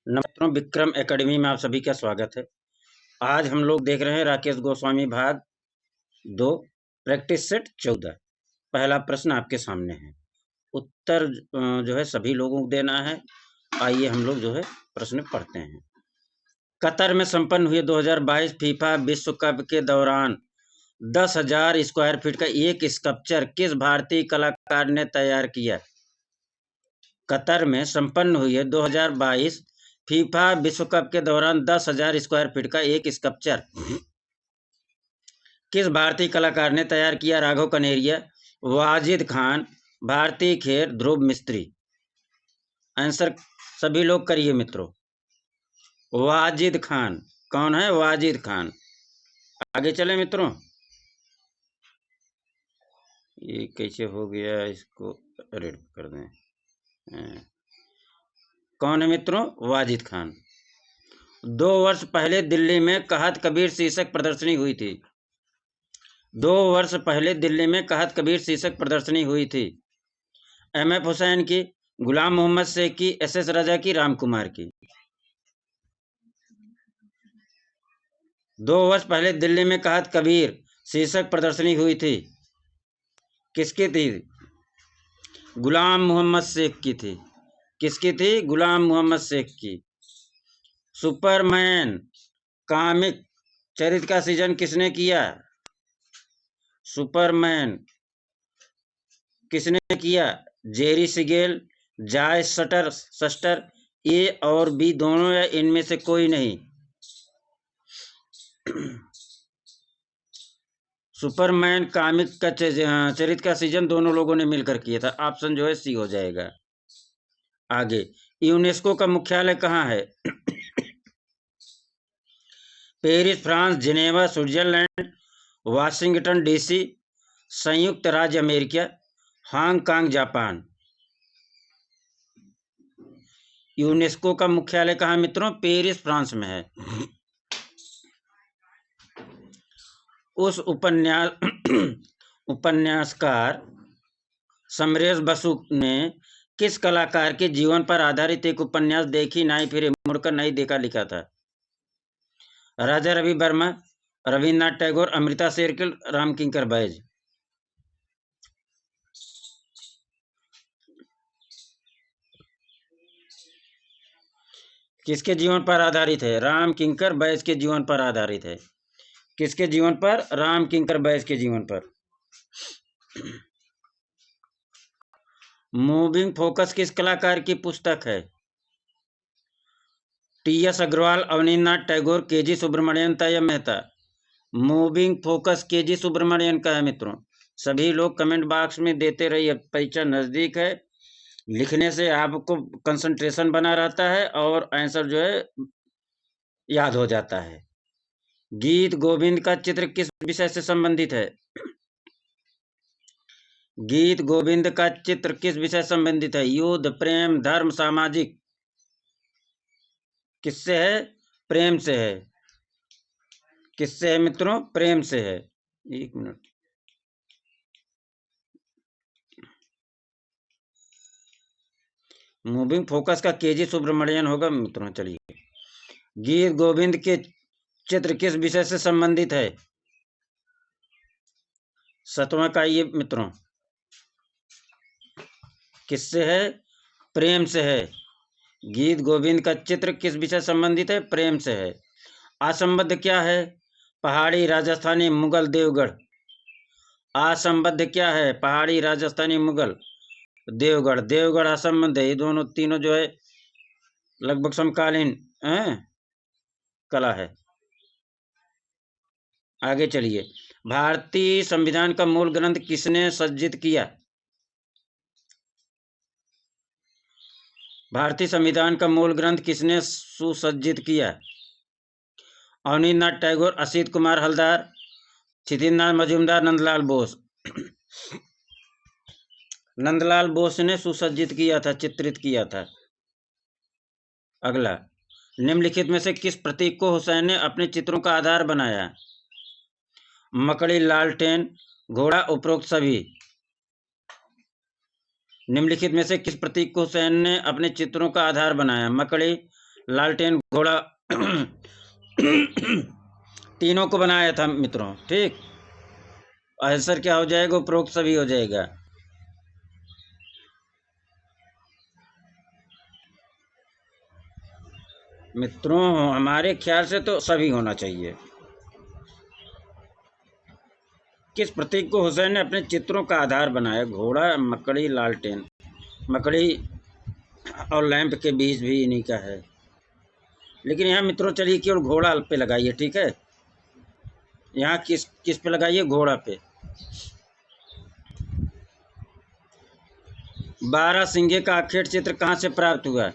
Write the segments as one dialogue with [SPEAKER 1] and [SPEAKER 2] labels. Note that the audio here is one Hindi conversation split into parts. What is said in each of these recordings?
[SPEAKER 1] नमस्कार, विक्रम एकेडमी में आप सभी का स्वागत है। आज हम लोग देख रहे हैं राकेश गोस्वामी भाग 2 प्रैक्टिस सेट 14। पहला प्रश्न आपके सामने है। उत्तर जो है सभी लोगों को देना है। आइए हम लोग जो है प्रश्न पढ़ते हैं। कतर में संपन्न हुए 2022 फीफा विश्व कप के दौरान 10,000 स्क्वायर फीट का एक स्कल्पचर किस भारतीय कलाकार ने तैयार किया? कतर में संपन्न हुई 2022 फीफा विश्व कप के दौरान 10,000 स्क्वायर फीट का एक स्कल्पचर किस भारतीय कलाकार ने तैयार किया? राघव कनेरिया, वाजिद खान, भारती खेर, ध्रुव मिस्त्री। आंसर सभी लोग करिए मित्रों। वाजिद खान। कौन है? वाजिद खान। आगे चले मित्रों। ये कैसे हो गया? इसको रेड कर दें। कौन है मित्रों? वाजिद खान। 2 वर्ष पहले दिल्ली में कहत कबीर शीर्षक प्रदर्शनी हुई थी। 2 वर्ष पहले दिल्ली में कहत कबीर शीर्षक प्रदर्शनी हुई थी। एम.एफ. हुसैन की, गुलाम मोहम्मद शेख की, एस.एस. राजा की, राम कुमार की। 2 वर्ष पहले दिल्ली में कहत कबीर शीर्षक प्रदर्शनी हुई थी। किसकी थी? गुलाम मोहम्मद शेख की थी। किसकी थी? गुलाम मोहम्मद शेख की। सुपरमैन कॉमिक चरित्र का सृजन किसने किया? सुपरमैन किसने किया? जेरी सिगेल, जाय सस्टर, ए और बी दोनों या इनमें से कोई नहीं? सुपरमैन कॉमिक का चरित्र का सृजन दोनों लोगों ने मिलकर किया था। ऑप्शन जो है सी हो जाएगा। आगे, यूनेस्को का मुख्यालय कहाँ है? Paris France, Geneva Switzerland, Washington DC, संयुक्त राज्य अमेरिका, हांगकांग जापान। यूनेस्को का मुख्यालय कहाँ मित्रों? पेरिस फ्रांस में है। उस उपन्यासकार समरेश बसु ने किस कलाकार के जीवन पर आधारित एक उपन्यास देखी नाई फिरे मुड़कर नहीं देखा लिखा था? राजा रवि वर्मा, रविन्द्रनाथ टैगोर, अमृता शेरगिल, रामकिंकर बैज। किसके जीवन पर आधारित है? रामकिंकर बैज के जीवन पर आधारित है। किसके जीवन पर? रामकिंकर बैज के जीवन पर। मूविंग फोकस किस कलाकार की पुस्तक है? टी.एस. अग्रवाल, अवनींद्रनाथ टैगोर, के.जी. सुब्रमण्यन, या Mehta. Moving focus K G. Subramanyan का है मित्रों। सभी लोग कमेंट बॉक्स में देते रहिए। परीक्षा नजदीक है, लिखने से आपको कंसंट्रेशन बना रहता है और आंसर जो है याद हो जाता है। गीत गोविंद का चित्र किस विषय से संबंधित है? गीत गोविंद का चित्र किस विषय से संबंधित है? युद्ध, प्रेम, धर्म, सामाजिक। किससे है? प्रेम से है। किससे है मित्रों? प्रेम से है। 1 मिनट। मूविंग फोकस का के.जी. सुब्रमण्यन होगा मित्रों। चलिए, गीत गोविंद के चित्र किस विषय से संबंधित है? 7वां का ये मित्रों। किससे है? प्रेम से है। गीत गोविंद का चित्र किस विषय संबंधित है? प्रेम से है। असंबद्ध क्या है? पहाड़ी, राजस्थानी, मुगल, देवगढ़। असंबद्ध क्या है? पहाड़ी, राजस्थानी, मुगल, देवगढ़। देवगढ़ असंबद्ध है। ये दोनों तीनों जो है लगभग समकालीन कला है। आगे चलिए, भारतीय संविधान का मूल ग्रंथ किसने सज्जित किया? भारतीय संविधान का मूल ग्रंथ किसने सुसज्जित किया? अवनींद्रनाथ टैगोर, असित कुमार हलदार, छितिंद्रनाथ मजूमदार, नंदलाल बोस। नंदलाल बोस ने सुसज्जित किया था, चित्रित किया था। अगला, निम्नलिखित में से किस प्रतीक को हुसैन ने अपने चित्रों का आधार बनाया? मकड़ी, लालटेन, घोड़ा, उपरोक्त सभी। निम्नलिखित में से किस प्रतीक को हुसैन ने अपने चित्रों का आधार बनाया? मकड़ी, लालटेन, घोड़ा तीनों को बनाया था मित्रों। ठीक, आंसर क्या हो जाएगा? उपरोक्त सभी हो जाएगा। मित्रों हमारे ख्याल से तो सभी होना चाहिए। किस प्रतीक को हुसैन ने अपने चित्रों का आधार बनाया? घोड़ा, मकड़ी, लालटेन। मकड़ी और लैंप के बीच भी इन्हीं का है, लेकिन यहाँ मित्रों चलिए केवल घोड़ा पे लगाइए। ठीक है, यहाँ किस किस पे लगाइए? घोड़ा पे। 12 सिंघे का आखेट चित्र कहाँ से प्राप्त हुआ?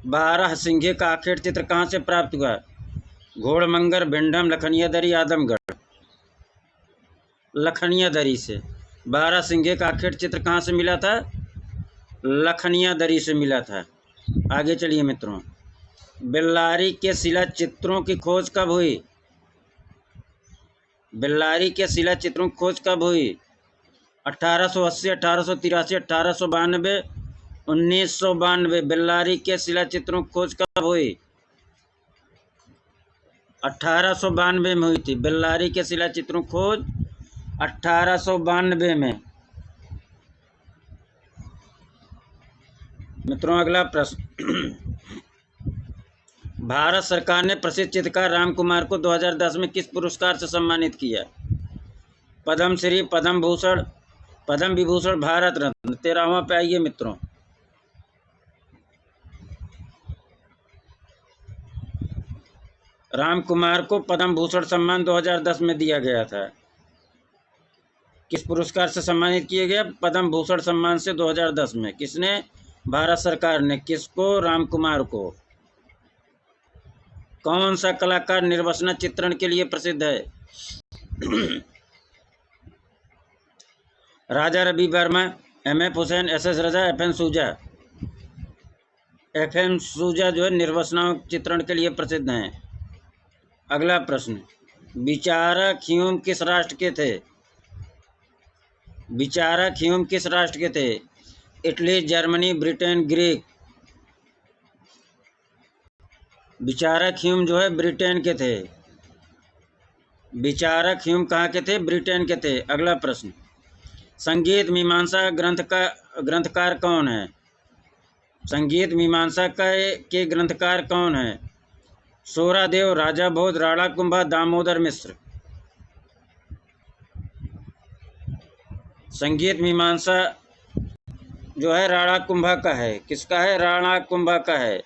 [SPEAKER 1] 12 सिंघे का आखेट चित्र कहाँ से प्राप्त हुआ? घोड़मंगर, भिंडम, लखनियादरी, आदमगढ़। लखनियादरी से। 12 सिंघे का आखेट चित्र कहाँ से मिला था? लखनियादरी से मिला था। आगे चलिए मित्रों, बेल्लारी के शिला चित्रों की खोज कब हुई? बेल्लारी के शिला चित्रों की खोज कब हुई? 1880, 1883, 1892, 1992। बेल्लारी के शिला चित्रों की खोज कब हुई? 1892 में हुई थी। बेल्लारी के शिला चित्रों की खोज 1892 में। मित्रों अगला प्रश्न, भारत सरकार ने प्रसिद्ध चित्रकार राम कुमार को 2010 में किस पुरस्कार से सम्मानित किया? पद्म श्री, पद्म भूषण, पद्म विभूषण, भारत रत्न। 13वां पे आइए मित्रों। राम कुमार को पद्म भूषण सम्मान 2010 में दिया गया था। किस पुरस्कार से सम्मानित किया गया? पद्म भूषण सम्मान से 2010 में। किसने? भारत सरकार ने। किसको? राम कुमार को। कौन सा कलाकार निर्वसना चित्रण के लिए प्रसिद्ध है? राजा रवि वर्मा, एम.एफ. हुसैन, एस.एस. रजा, एफ.एन. सूजा। एफ.एन. सूजा जो है निर्वसना चित्रण के लिए प्रसिद्ध हैं। अगला प्रश्न, विचारक ह्यूम किस राष्ट्र के थे? विचारक ह्यूम किस राष्ट्र के थे? Italy, Germany, Britain, Greek. विचारक ह्यूम जो है ब्रिटेन के थे। विचारक ह्यूम कहाँ के थे? ब्रिटेन के थे। अगला प्रश्न, संगीत मीमांसा ग्रंथकार कौन है? संगीत मीमांसा के ग्रंथकार कौन है? सोरादेव, राजा बोध, राणा कुंभा, दामोदर मिश्र। संगीत मीमांसा जो है राणा कुंभा का है। किसका है? राणा कुंभा का है।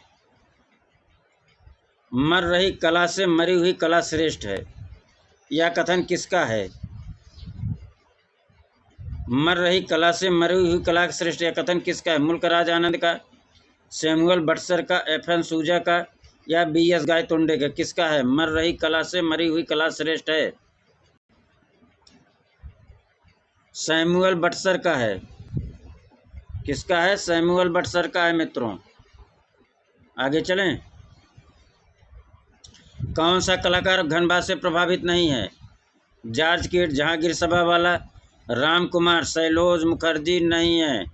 [SPEAKER 1] मर रही कला से मरी हुई कला श्रेष्ठ है, यह कथन किसका है? मर रही कला से मरी हुई कला श्रेष्ठ, यह कथन किसका है? मुल्क राज आनंद का, सैमुअल बटसर का, एफ.एन. सूजा का या बी.एस. गायतोंडे का? किसका है? मर रही कला से मरी हुई कला श्रेष्ठ है, सैमुअल बटसर का है। किसका है? सैमुअल बटसर का है मित्रों। आगे चलें, कौन सा कलाकार घनबाद से प्रभावित नहीं है? जॉर्ज कीट, जहांगीर सभावाला, राम कुमार, सैलोज मुखर्जी नहीं है।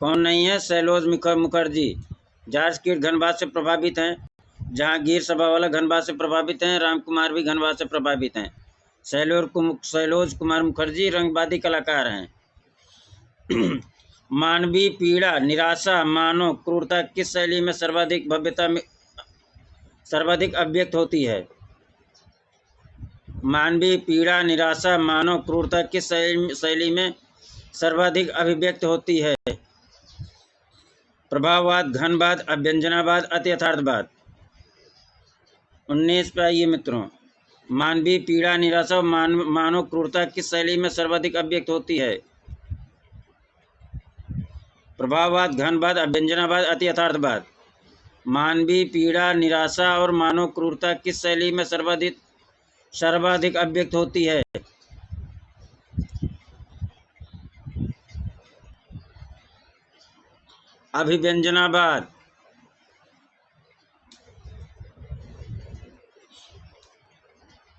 [SPEAKER 1] कौन नहीं है? सैलोज मुखर्जी। जॉर्ज कीट घनबाद से प्रभावित हैं, जहांगीर सभावाला घनबाद से प्रभावित हैं, राम कुमार भी घनबाद से प्रभावित हैं। सैलोज कुमार मुखर्जी रंगवादी कलाकार हैं। मानवीय पीड़ा, निराशा, मानव क्रूरता किस शैली में सर्वाधिक अभिव्यक्त होती है? मानवीय पीड़ा, निराशा, मानव क्रूरता किस शैली में सर्वाधिक अभिव्यक्त होती है? प्रभाववाद, घनवाद, अभ्यंजनावाद, अति यथार्थवाद। 19 पे आइए मित्रों, मानवीय पीड़ा, निराशा और मानव क्रूरता किस शैली में सर्वाधिक अभिव्यक्त होती है? प्रभाववाद, घनवाद, अभ्यंजनावाद, अति यथार्थवाद। मानवीय पीड़ा, निराशा और मानव क्रूरता किस शैली में सर्वाधिक अभिव्यक्त होती है? अभिव्यंजनावाद।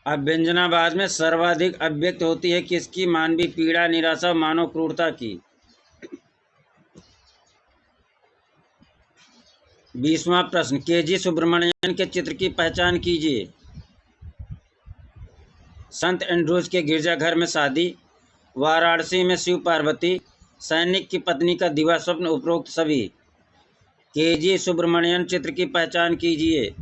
[SPEAKER 1] अभ्यंजनावाद में सर्वाधिक अभिव्यक्त होती है किसकी? मानवीय पीड़ा, निराशा और मानव क्रूरता की। 20वां प्रश्न, के.जी. सुब्रमण्यन के चित्र की पहचान कीजिए। संत एंड्रूज के गिरजाघर में शादी, वाराणसी में शिव पार्वती, सैनिक की पत्नी का दिवा स्वप्न, उपरोक्त सभी। के.जी. सुब्रमण्यन चित्र की पहचान कीजिए।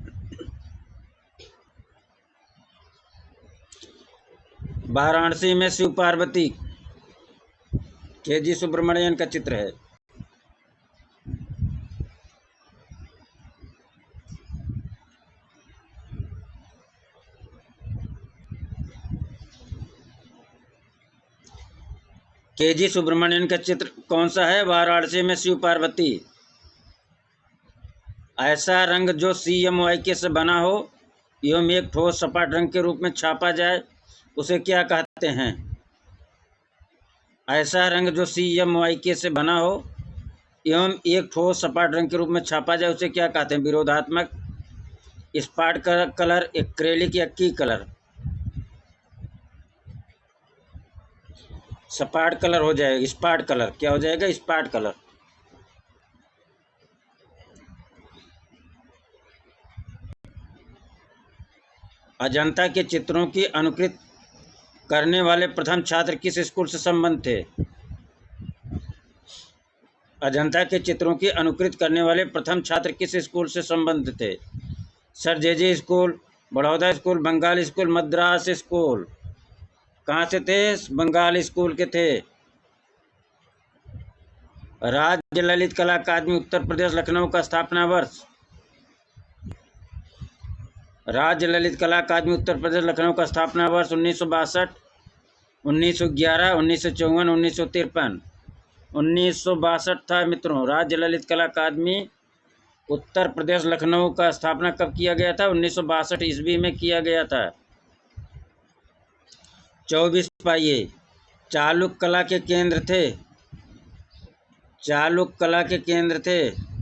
[SPEAKER 1] वाराणसी में शिव पार्वती के.जी. सुब्रमण्यन का चित्र है। के.जी. सुब्रमण्यन का चित्र कौन सा है? वाराणसी में शिव पार्वती। ऐसा रंग जो CMYK से बना हो एवं एक ठोस सपाट रंग के रूप में छापा जाए उसे क्या कहते हैं? ऐसा रंग जो CMYK से बना हो एवं एक ठोस सपाट रंग के रूप में छापा जाए उसे क्या कहते हैं? विरोधात्मक, स्पॉट कलर, एक्रेलिक या की कलर? सपाट कलर हो जाएगा, स्पॉट कलर। क्या हो जाएगा? Spot colour. अजंता के चित्रों की अनुकृत करने वाले प्रथम छात्र किस स्कूल से संबंध थे? अजंता के चित्रों की अनुकृत करने वाले प्रथम छात्र किस स्कूल से संबंध थे? Sir J school, Baroda school, Bengal school, Madras school. कहाँ से थे? बंगाल स्कूल के थे। राज्य ललित कला अकादमी उत्तर प्रदेश लखनऊ का स्थापना वर्ष? राज्य ललित कला अकादमी उत्तर प्रदेश लखनऊ का स्थापना वर्ष 1962, 1911, 1954, 1953। 1962 था मित्रों। राज्य ललित कला अकादमी उत्तर प्रदेश लखनऊ का स्थापना कब किया गया था? 1962 ईस्वी में किया गया था। 24 पाइए। चालुक्य कला के केंद्र थे। चालुक्य कला के केंद्र थे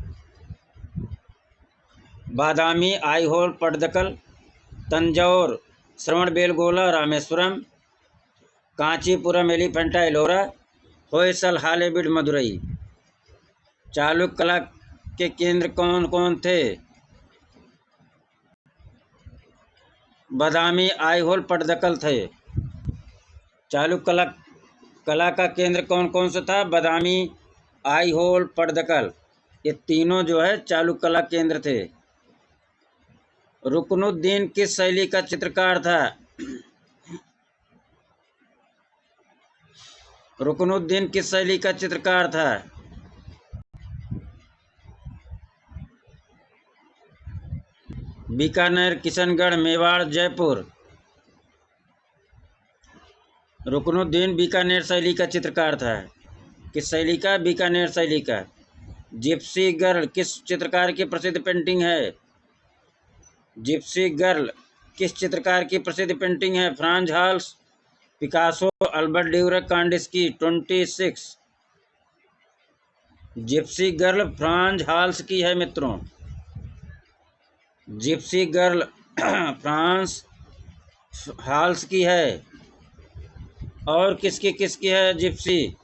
[SPEAKER 1] बादामी, आईहोल, पट्टदकल, तंजौर, श्रवणबेलगोला, रामेश्वरम, कांचीपुरम, एलिफेंटा, एलोरा, होयसल, हालेबीड, मदुरई। चालुक्य कला के केंद्र कौन कौन थे? बादामी, आईहोल, पट्टदकल थे। चालुक्य कला का केंद्र कौन कौन सा था? बादामी, आईहोल, पट्टदकल। ये तीनों जो है चालुक्य कला केंद्र थे। रुकनुद्दीन किस शैली का चित्रकार था? रुकनुद्दीन किस शैली का चित्रकार था? बीकानेर, किशनगढ़, मेवाड़, जयपुर। रुकनुद्दीन बीकानेर शैली का चित्रकार था। किस शैली का? बीकानेर शैली का। जिप्सी गर्ल किस चित्रकार की प्रसिद्ध पेंटिंग है? जिप्सी गर्ल किस चित्रकार की प्रसिद्ध पेंटिंग है? Frans Hals, Picasso, Albert Durer, Kandinsky. 26। Gypsy girl Frans Hals की है मित्रों। जिप्सी गर्ल फ्रांस हाल्स की है। और किसकी है जिप्सी?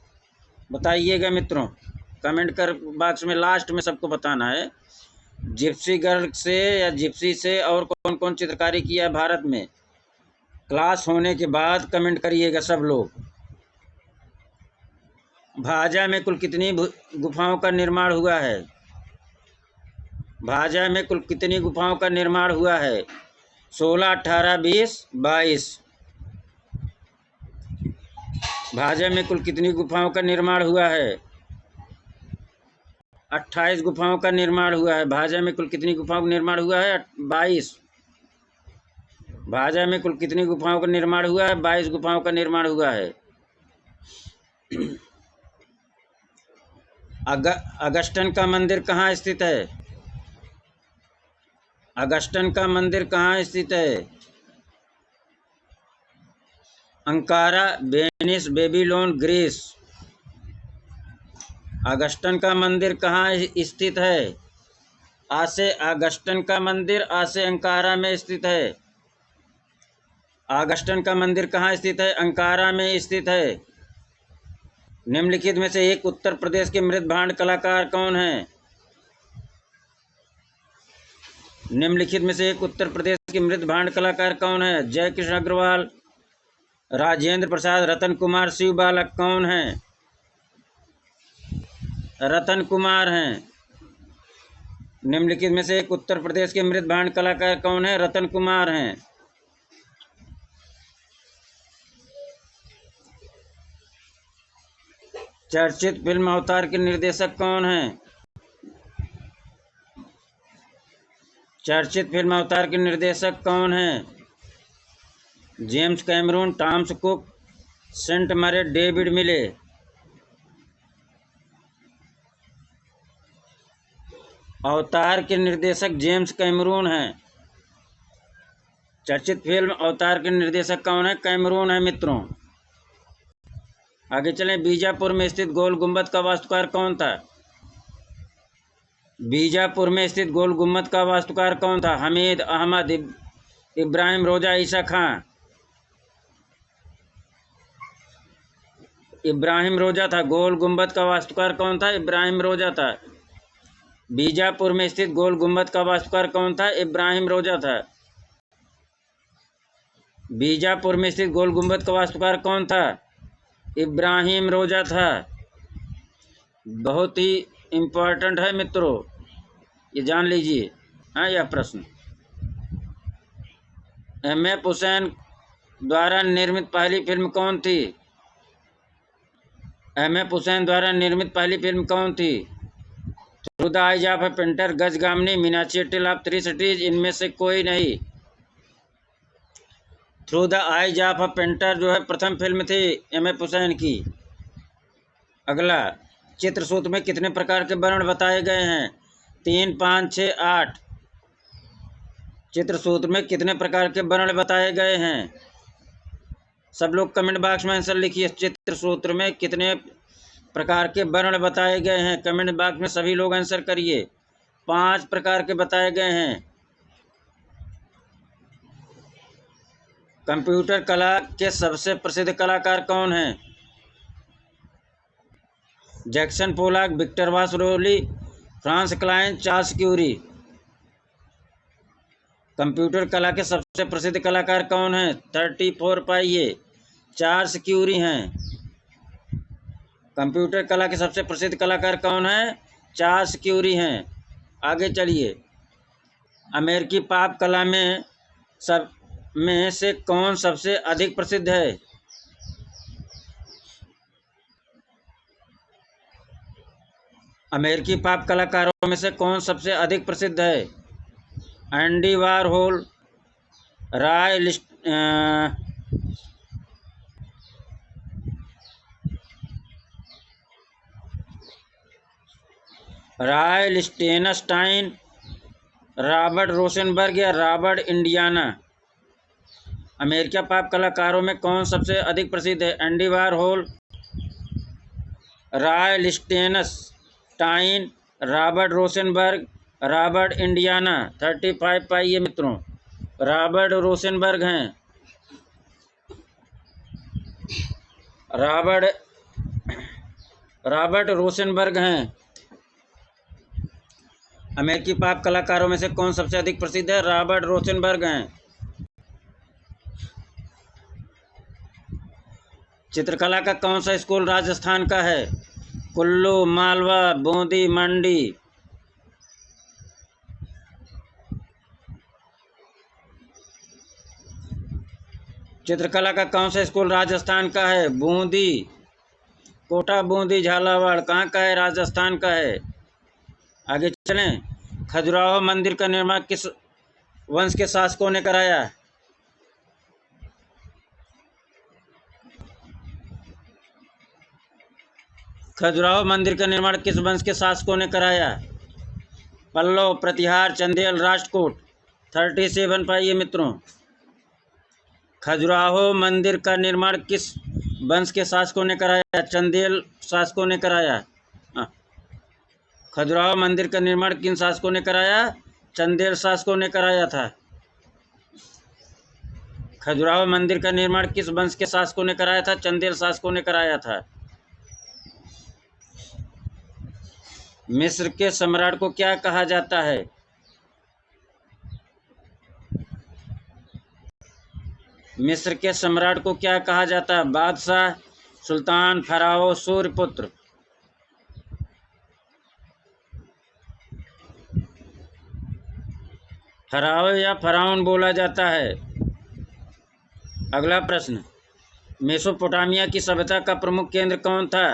[SPEAKER 1] बताइएगा मित्रों, कमेंट कर बॉक्स में लास्ट में सबको बताना है। जिप्सी गर्ल से या जिप्सी से और कौन कौन चित्रकारी किया है भारत में? क्लास होने के बाद कमेंट करिएगा सब लोग। भाजा में कुल कितनी गुफाओं का निर्माण हुआ है? भाजा में कुल कितनी गुफाओं का निर्माण हुआ है? 16, 18, 20, 22। भाजा में कुल कितनी गुफाओं का निर्माण हुआ है? 28 गुफाओं का निर्माण हुआ है। भाजा में कुल कितनी गुफाओं का निर्माण हुआ है? 22। भाजा में कुल कितनी गुफाओं का निर्माण हुआ है? 22 गुफाओं का निर्माण हुआ है। अगस्टन का मंदिर कहाँ स्थित है? अगस्टन का मंदिर कहाँ स्थित है? Ankara, Venice, Babylon, Greece. Augustan का मंदिर कहाँ स्थित है? आसे अगस्टन का मंदिर आसे अंकारा में स्थित है। अगस्टन का मंदिर कहाँ स्थित है? अंकारा में स्थित है। निम्नलिखित में से एक उत्तर प्रदेश के मृत भांड कलाकार कौन हैं? निम्नलिखित में से एक उत्तर प्रदेश के मृत भांड कलाकार कौन है? जय कृष्ण अग्रवाल, राजेंद्र प्रसाद, रतन कुमार, शिव बालक। कौन है? रतन कुमार हैं। निम्नलिखित में से एक उत्तर प्रदेश के मृत भांड कलाकार कौन है? रतन कुमार हैं। चर्चित फिल्म अवतार के निर्देशक कौन हैं? चर्चित फिल्म अवतार के निर्देशक कौन हैं? James Cameron, Toms Cook, Saint Murray, David Miley. Avatar के निर्देशक जेम्स कैमरून हैं। चर्चित फिल्म अवतार के निर्देशक कौन है? कैमरून है मित्रों। आगे चलें। बीजापुर में स्थित गोल गुंबद का वास्तुकार कौन था? बीजापुर में स्थित गोल गुंबद का वास्तुकार कौन था? हमीद अहमद, इब्राहिम रोजा, ईसा खां। इब्राहिम रोजा था। गोल गुंबद का वास्तुकार कौन था? इब्राहिम रोजा था। बीजापुर में स्थित गोल गुंबद का वास्तुकार कौन था? इब्राहिम रोजा था। बीजापुर में स्थित गोल गुंबद का वास्तुकार कौन था? इब्राहिम रोजा था। बहुत ही इम्पोर्टेंट है मित्रों, ये जान लीजिए। हाँ, यह प्रश्न एम.एफ. हुसैन द्वारा निर्मित पहली फिल्म कौन थी? एम.एफ. हुसैन द्वारा निर्मित पहली फिल्म कौन थी? Through the eyes of a painter, Gajagamini, Meenaxi tale of three cities. इनमें से कोई नहीं। Through the eyes of a painter जो है प्रथम फिल्म थी एम.एफ. हुसैन की। अगला, चित्रसूत्र में कितने प्रकार के वर्ण बताए गए हैं? 3, 5, 6, 8। चित्रसूत्र में कितने प्रकार के वर्ण बताए गए हैं? सब लोग कमेंट बॉक्स में आंसर लिखिए। चित्रसूत्र में कितने प्रकार के वर्ण बताए गए हैं? कमेंट बॉक्स में सभी लोग आंसर करिए। 5 प्रकार के बताए गए हैं। कंप्यूटर कला के सबसे प्रसिद्ध कलाकार कौन हैं? Jackson Pollock, Victor Vasarely, Franz Kline, Charles Csuri. Computer कला के सबसे प्रसिद्ध कलाकार कौन हैं? 34 पाइये, चार्ल्स क्यूरी हैं। कंप्यूटर कला के सबसे प्रसिद्ध कलाकार कौन हैं? चार्ल्स क्यूरी हैं। आगे चलिए। अमेरिकी पॉप कला में से कौन सबसे अधिक प्रसिद्ध है? अमेरिकी पॉप कलाकारों में से कौन सबसे अधिक प्रसिद्ध है? एंडी वारहोल, राय लिस्टेनस्टाइन, रॉबर्ट रोसेनबर्ग या रॉबर्ट इंडियाना। अमेरिका पॉप कलाकारों में कौन सबसे अधिक प्रसिद्ध है? एंडी वारहोल, राय लिस्टेनस्टाइन, रॉबर्ट रोसेनबर्ग, रॉबर्ट इंडियाना। 35 पाइये मित्रों, रॉबर्ट रोसेनबर्ग हैं। रॉबर्ट रोसेनबर्ग हैं। अमेरिकी पॉप कलाकारों में से कौन सबसे अधिक प्रसिद्ध है? रॉबर्ट रोसेनबर्ग हैं। चित्रकला का कौन सा स्कूल राजस्थान का है? कुल्लू, मालवा, बूंदी, मंडी। चित्रकला का कौन सा स्कूल राजस्थान का है? बूंदी, कोटा, बूंदी, झालावाड़। कहाँ का है? राजस्थान का है। आगे चलें। खजुराहो मंदिर का निर्माण किस वंश के शासकों ने कराया? खजुराहो मंदिर का निर्माण किस वंश के शासकों ने कराया? पल्लव, प्रतिहार, चंदेल, राष्ट्रकूट। 37 पाइये मित्रों। खजुराहो मंदिर का निर्माण किस वंश के शासकों ने कराया? चंदेल शासकों ने कराया। खजुराहो मंदिर का निर्माण किन शासकों ने कराया? चंदेल शासकों ने कराया था। खजुराहो मंदिर का निर्माण किस वंश के शासकों ने कराया था? चंदेल शासकों ने कराया था। मिस्र के सम्राट को क्या कहा जाता है? मिस्र के सम्राट को क्या कहा जाता है? बादशाह, सुल्तान, फराओ, सूर्यपुत्र। फराओ या फराउन बोला जाता है। अगला प्रश्न, मेसोपोटामिया की सभ्यता का प्रमुख केंद्र कौन था?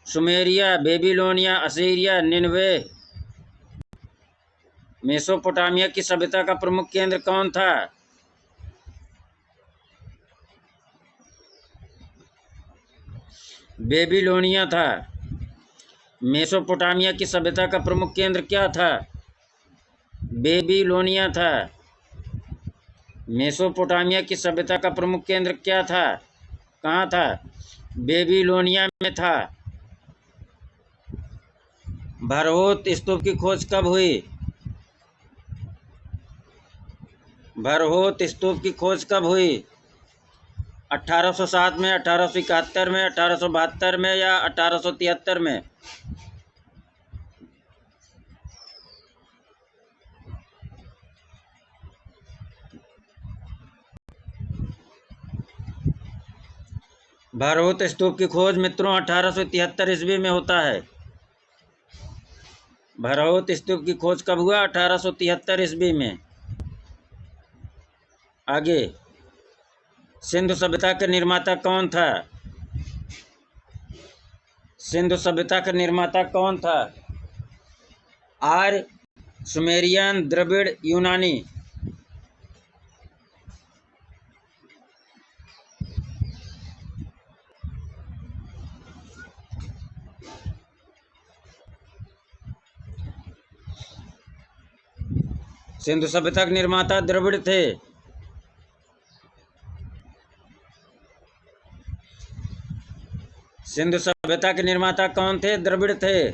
[SPEAKER 1] Sumeria, Babylonia, Assyria, Nineveh. Mesopotamia की सभ्यता का प्रमुख केंद्र कौन था? बेबीलोनिया था। मेसोपोटामिया की सभ्यता का प्रमुख केंद्र क्या था? बेबीलोनिया था। मेसोपोटामिया की सभ्यता का प्रमुख केंद्र क्या था? कहाँ था? बेबीलोनिया में था। भरहोत स्तूप की खोज कब हुई? भरहोत स्तूप की खोज कब हुई? 1807 में, 1871 में, 1872 में या 1873 में? भरहोत स्तूप की खोज मित्रों 1873 ईस्वी में होता है। भरहोत स्तूप की खोज कब हुआ? 1873 ईस्वी में। आगे, सिंधु सभ्यता का निर्माता कौन था? सिंधु सभ्यता का निर्माता कौन था? आर्य, सुमेरियन, द्रविड़, यूनानी। सिंधु सभ्यता के निर्माता द्रविड़ थे। सिंधु सभ्यता के निर्माता कौन थे? द्रविड़ थे।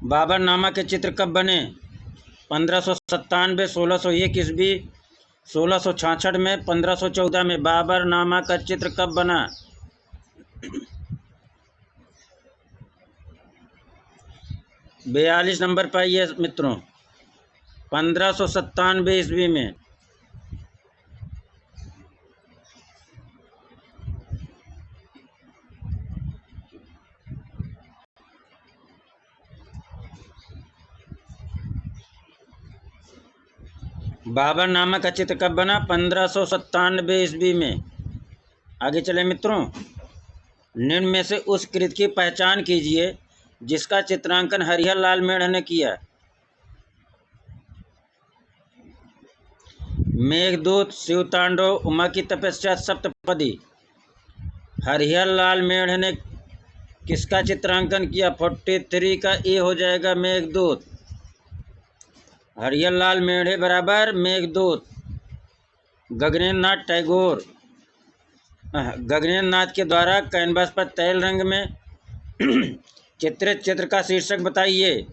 [SPEAKER 1] बाबरनामा के चित्र कब बने? 1597, 1601 ईस्वी, 1666 में, 1514 में। बाबरनामा का चित्र कब बना? 42 नंबर पर ये मित्रों, 1597 ईस्वी में। बाबरनामा का चित्र कब बना? 1597 ईस्वी में। आगे चले मित्रों, निम्न में से उस कृति की पहचान कीजिए जिसका चित्रांकन हरिहर लाल मेढ़ ने किया। मेघदूत, शिवतांडव, उमा की तपस्या, सप्तपदी। हरिहर लाल मेढ़ ने किसका चित्रांकन किया? 43 का ए हो जाएगा, मेघदूत। हरिहर लाल मेढ़े बराबर मेघदूत। गगनेन्द्र नाथ टैगोर, गगनेन्द्र नाथ के द्वारा कैनवास पर तैल रंग में चित्रित चित्र का शीर्षक बताइए।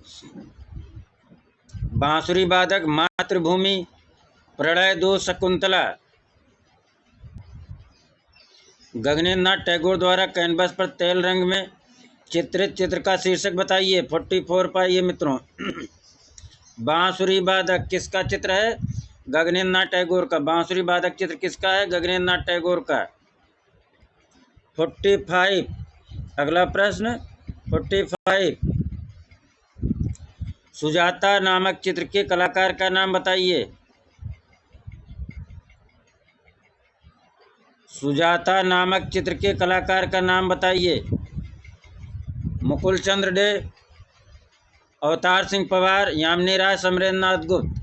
[SPEAKER 1] बांसुरी वादक, मातृभूमि, प्रणय दूत, शकुंतला। गगनेन्द्र नाथ टैगोर द्वारा कैनवास पर तैल रंग में चित्रित चित्र का शीर्षक बताइए। 44 पाइए मित्रों। बांसुरी वादक किसका चित्र है? गगनेन्द्र नाथ टैगोर का। बांसुरी वादक चित्र किसका है? गगनेन्द्र नाथ टैगोर का। 45। अगला प्रश्न 45। सुजाता नामक चित्र के कलाकार का नाम बताइए। सुजाता नामक चित्र के कलाकार का नाम बताइए। मुकुल चंद्र डे, अवतार सिंह पवार, यामिनी राय, समरेंद्र नाथ गुप्त।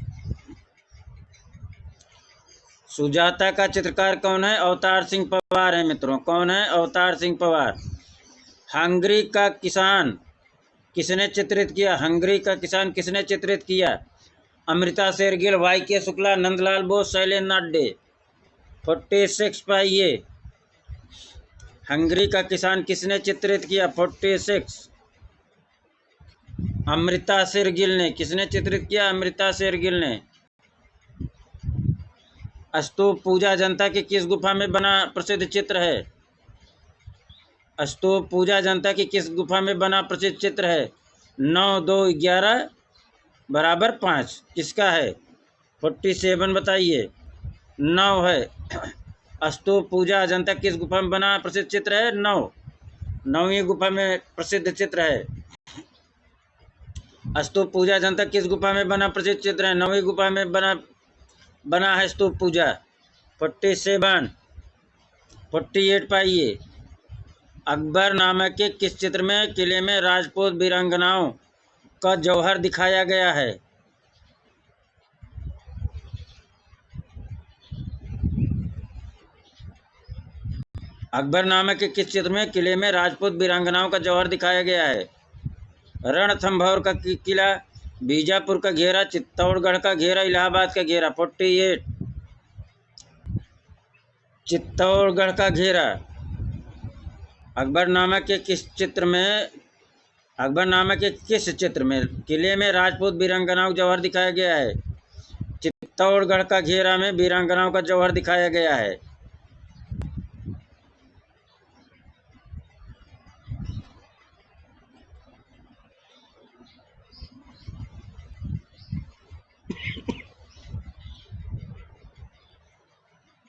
[SPEAKER 1] सुजाता का चित्रकार कौन है? अवतार सिंह पवार है मित्रों। कौन है? अवतार सिंह पवार। हंगरी का किसान किसने चित्रित किया? हंगरी का किसान किसने चित्रित किया? अमृता शेरगिल, वाई के शुक्ला, नंदलाल बोस, शैलेंद्र नाथ डे। 46 पाइए। हंगरी का किसान किसने चित्रित किया? 46। अमृता शेरगिल ने। किसने चित्रित किया? अमृता शेरगिल ने। स्तूप पूजा जनता की किस गुफा में बना प्रसिद्ध चित्र है? स्तूप पूजा जनता की किस गुफा में बना प्रसिद्ध चित्र है? 9, 2, 11 बराबर 5 किसका है? 47 बताइए। 9 है। स्तूप पूजा अजंता किस गुफा में बना प्रसिद्ध चित्र है? 9, 9वीं गुफा में प्रसिद्ध चित्र है। स्तूप पूजा अजंता किस गुफा में बना प्रसिद्ध चित्र है? 9वीं गुफा में बना है स्तूप पूजा। 47, 48 पाइए। अकबर नामा के किस चित्र में किले में राजपूत वीरांगनाओं का जौहर दिखाया गया है? अकबरनामा के किस चित्र में किले में राजपूत वीरांगनाओं का जौहर दिखाया गया है? रणथंभौर का किला, बीजापुर का घेरा, चित्तौड़गढ़ का घेरा, इलाहाबाद का घेरा। 48, चित्तौड़गढ़ का घेरा। अकबरनामा के किस चित्र में किले में राजपूत वीरांगनाओं का जौहर दिखाया गया है? चित्तौड़गढ़ का घेरा में वीरांगनाओं का जौहर दिखाया गया है। ।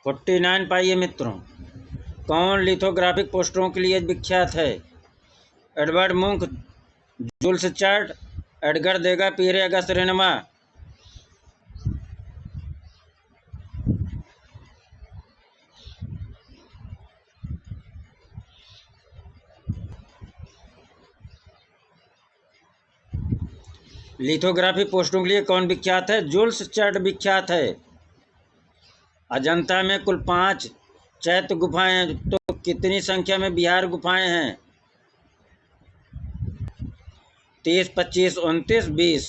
[SPEAKER 1] 49 पाइए मित्रों। कौन लिथोग्राफिक पोस्टरों के लिए विख्यात है? एडवर्ड मुंक, जुल्स चार्ट, एडगर देगा, पीरे अगस्त रेनमा। लिथोग्राफी पोस्टरों के लिए कौन विख्यात है? जुल्स चार्ट विख्यात है। अजंता में कुल 5 चैत्य गुफाएं हैं, तो कितनी संख्या में विहार गुफाएं हैं? 30, 25, 29, 20।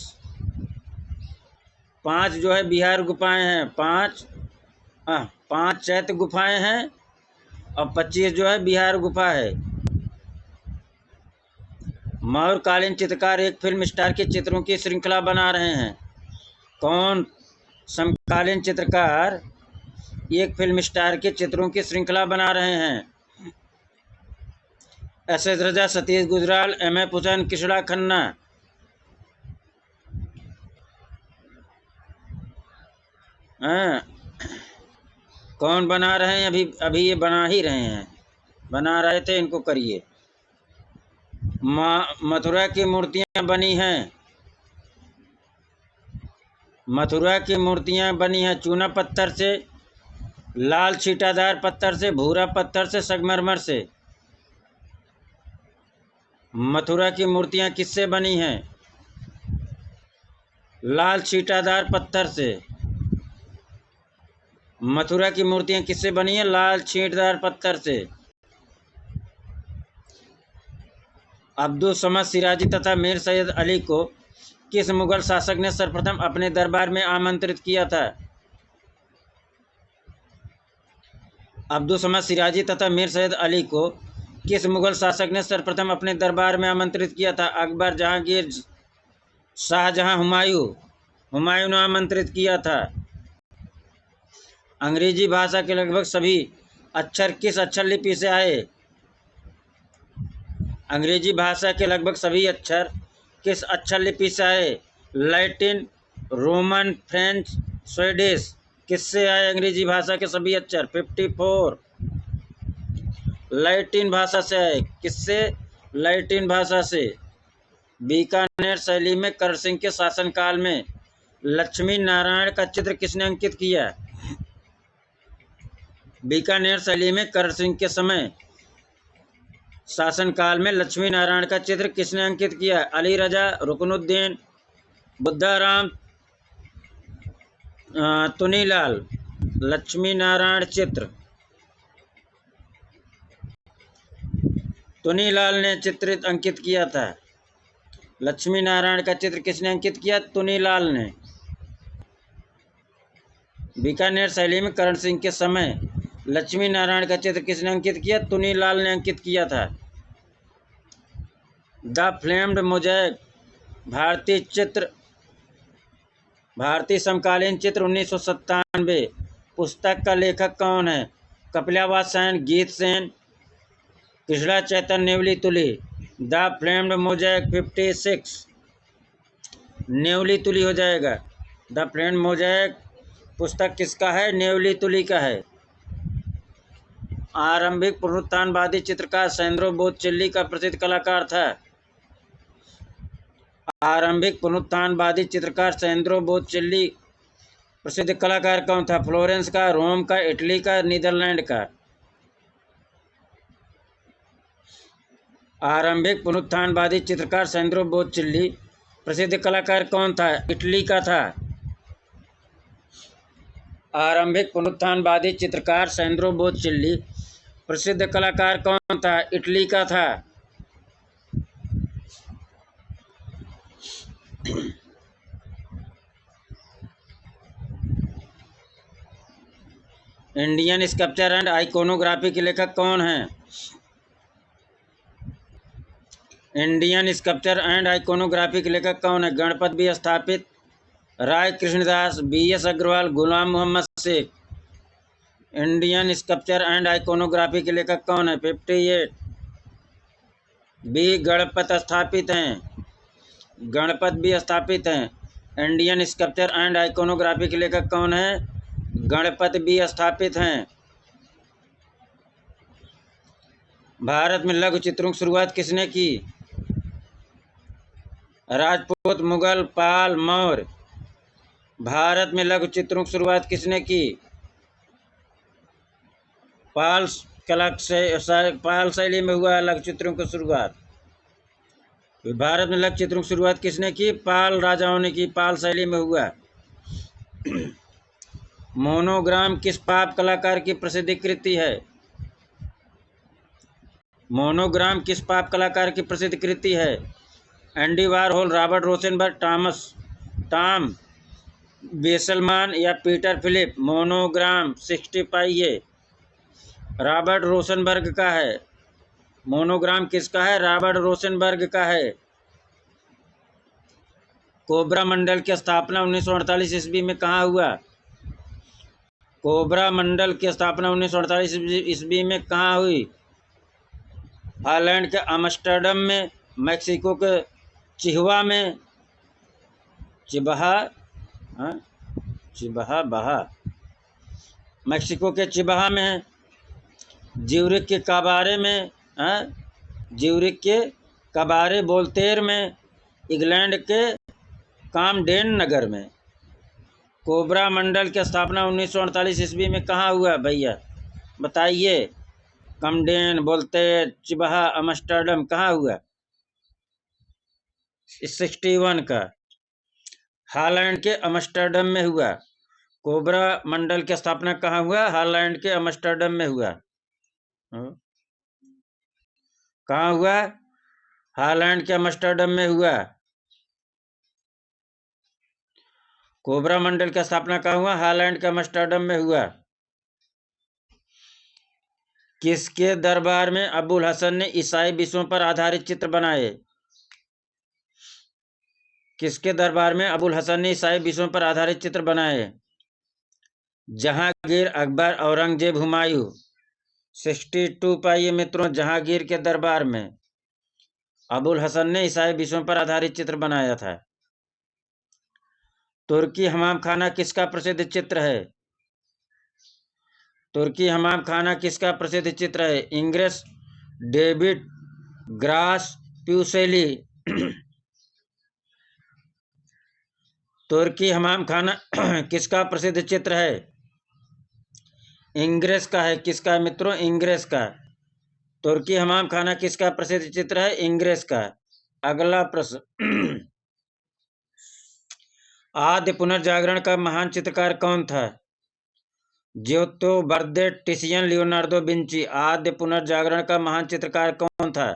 [SPEAKER 1] 5 जो है विहार गुफाएं हैं। 5 चैत्य गुफाएं हैं और 25 जो है विहार गुफा है। मौर्यकालीन चित्रकार एक फिल्म स्टार के चित्रों की श्रृंखला बना रहे हैं। कौन समकालीन चित्रकार एक फिल्म स्टार के चित्रों की श्रृंखला बना रहे हैं? एस.एस. रजा, सतीश गुजराल, M.F. हुसैन, कृष्णा खन्ना। कौन बना रहे हैं? अभी ये बना ही रहे हैं, बना रहे थे, इनको करिए। मथुरा की मूर्तियां बनी हैं। मथुरा की मूर्तियां बनी हैं चूना पत्थर से, लाल छीटादार पत्थर से, भूरा पत्थर से, संगमरमर से। मथुरा की मूर्तियां किससे बनी हैं? लाल छीटादार पत्थर से। मथुरा की मूर्तियां किससे बनी हैं? लाल छींटदार पत्थर से। अब्दुल समद सिराजी तथा मीर सैयद अली को किस मुगल शासक ने सर्वप्रथम अपने दरबार में आमंत्रित किया था? अब्दुल समद सिराजी तथा मीर सैयद अली को किस मुगल शासक ने सर्वप्रथम अपने दरबार में आमंत्रित किया था? अकबर, जहांगीर, शाहजहां, हुमायूं ने आमंत्रित किया था। अंग्रेजी भाषा के लगभग सभी अक्षर किस अक्षर लिपि से आए? अंग्रेजी भाषा के लगभग सभी अक्षर किस अक्षर लिपि से आए? Latin, Roman, French, Swedish. किससे आए अंग्रेजी भाषा के सभी अक्षर? 54 लैटिन भाषा से आए। किससे? लैटिन भाषा से। बीकानेर शैली में करण सिंह के शासनकाल में लक्ष्मी नारायण का चित्र किसने अंकित किया? बीकानेर शैली में करण सिंह के समय शासनकाल में लक्ष्मी नारायण का चित्र किसने अंकित किया? अली रजा, रुकनुद्दीन, बुद्धाराम, तुनीलाल। लक्ष्मी नारायण चित्र तुनीलाल ने चित्रित अंकित किया था। लक्ष्मी नारायण का चित्र किसने अंकित किया? तुनीलाल ने। बीकानेर शैली में करण सिंह के समय लक्ष्मी नारायण का चित्र किसने अंकित किया? तुनीलाल ने अंकित किया था। द फ्लेम्ड मोज़ैक भारतीय समकालीन चित्र 1997 पुस्तक का लेखक कौन है? कपिलावास सेन, गीत सेन, कृष्णा चैतन्य नेवली तुली। द फ्लेम्ड मोजैक 56 नेवली तुली हो जाएगा। द फ्लेम्ड मोजैक पुस्तक किसका है? नेवली तुली का है। आरंभिक पुनरुत्थानवादी चित्रकार सैंड्रो बोच्चेल्ली का प्रसिद्ध कलाकार था। आरंभिक पुनरुत्थानवादी चित्रकार सैंड्रो बोच्चेल्ली प्रसिद्ध कलाकार कौन था? फ्लोरेंस का, रोम का, इटली का, नीदरलैंड का? आरंभिक पुनरुत्थानवादी चित्रकार सैंड्रो बोच्चेल्ली प्रसिद्ध कलाकार कौन था? इटली का था। आरंभिक पुनरुत्थानवादी चित्रकार सैंड्रो बोच्चेल्ली प्रसिद्ध कलाकार कौन था? इटली का था। इंडियन स्कल्पचर एंड आइकोनोग्राफी के लेखक कौन हैं? इंडियन स्कल्पचर एंड आइकोनोग्राफी के लेखक कौन है? Ganpat B Sthapati, Rai Krishnadas, BS Agarwal, Ghulam Mohammed Sheikh. Indian sculpture and iconography के लेखक कौन है? 58 बी गणपत स्थापित हैं। गणपत भी स्थापित हैं। इंडियन स्कल्पचर एंड आइकोनोग्राफी के लेखक कौन है? गणपत भी स्थापित हैं। भारत में लघु चित्रों की शुरुआत किसने की? राजपूत, मुगल, पाल, मौर्य। भारत में लघु चित्रों की शुरुआत किसने की? पाल शैली में हुआ लघु चित्रों की शुरुआत। भारत में लघु चित्रों की शुरुआत किसने की? पाल राजाओं ने की, पाल शैली में हुआ। मोनोग्राम किस पाप कलाकार की प्रसिद्ध कृति है? मोनोग्राम किस पाप कलाकार की प्रसिद्ध कृति है? Andy Warhol, Robert Rauschenberg, Tom Wesselmann या Peter Phillips? Monogram 65 Robert Rauschenberg का है। मोनोग्राम किसका है? रॉबर्ट रोसेनबर्ग का है। कोबरा मंडल की स्थापना 1948 ईस्वी में कहाँ हुआ? कोबरा मंडल की स्थापना 1948 ईस्वी में कहाँ हुई? हॉलैंड के आम्स्टरडम में, मैक्सिको के चिहुआ में, मैक्सिको के चिबाहा में, ज्यूरिख के काबारे में, ज्यूरिख के काबारे वोल्तेर में, इंग्लैंड के कामडेन नगर में। कोबरा मंडल की स्थापना 1948 ईस्वी में कहाँ हुआ भैया? बताइए। कामडेन, वोल्तेर, चिबाहा, आम्स्टरडम कहाँ हुआ? 61 का हॉलैंड के आम्स्टरडम में हुआ। कोबरा मंडल की स्थापना कहाँ हुआ? हॉलैंड के आम्स्टरडम में हुआ। कहाँ हुआ? हॉलैंड के आम्स्टरडम में हुआ। कोबरा मंडल की स्थापना कहाँ हुआ? हॉलैंड के आम्स्टरडम में हुआ। किसके दरबार में अबुल हसन ने ईसाई विषयों पर आधारित चित्र बनाए? किसके दरबार में अबुल हसन ने ईसाई विषयों पर आधारित चित्र बनाए? जहांगीर, अकबर, औरंगजेब, हुमायूं। 62 पाइए मित्रों। जहांगीर के दरबार में अबुल हसन ने ईसाई विषयों पर आधारित चित्र बनाया था। तुर्की हमाम खाना किसका प्रसिद्ध चित्र है? तुर्की हमाम खाना किसका प्रसिद्ध चित्र है? Ingres, David Gros, Fuseli. तुर्की हमाम खाना किसका प्रसिद्ध चित्र है? इंग्रेस का है। किसका है मित्रों? इंग्रेस का। तुर्की हमाम खाना किसका प्रसिद्ध चित्र है? इंग्रेस का। अगला प्रश्न आद्य पुनर्जागरण का महान चित्रकार कौन था? जियोत्तो, बर्दे, टिसियन, लियोनार्दो विंची। आद्य पुनर्जागरण का महान चित्रकार कौन था?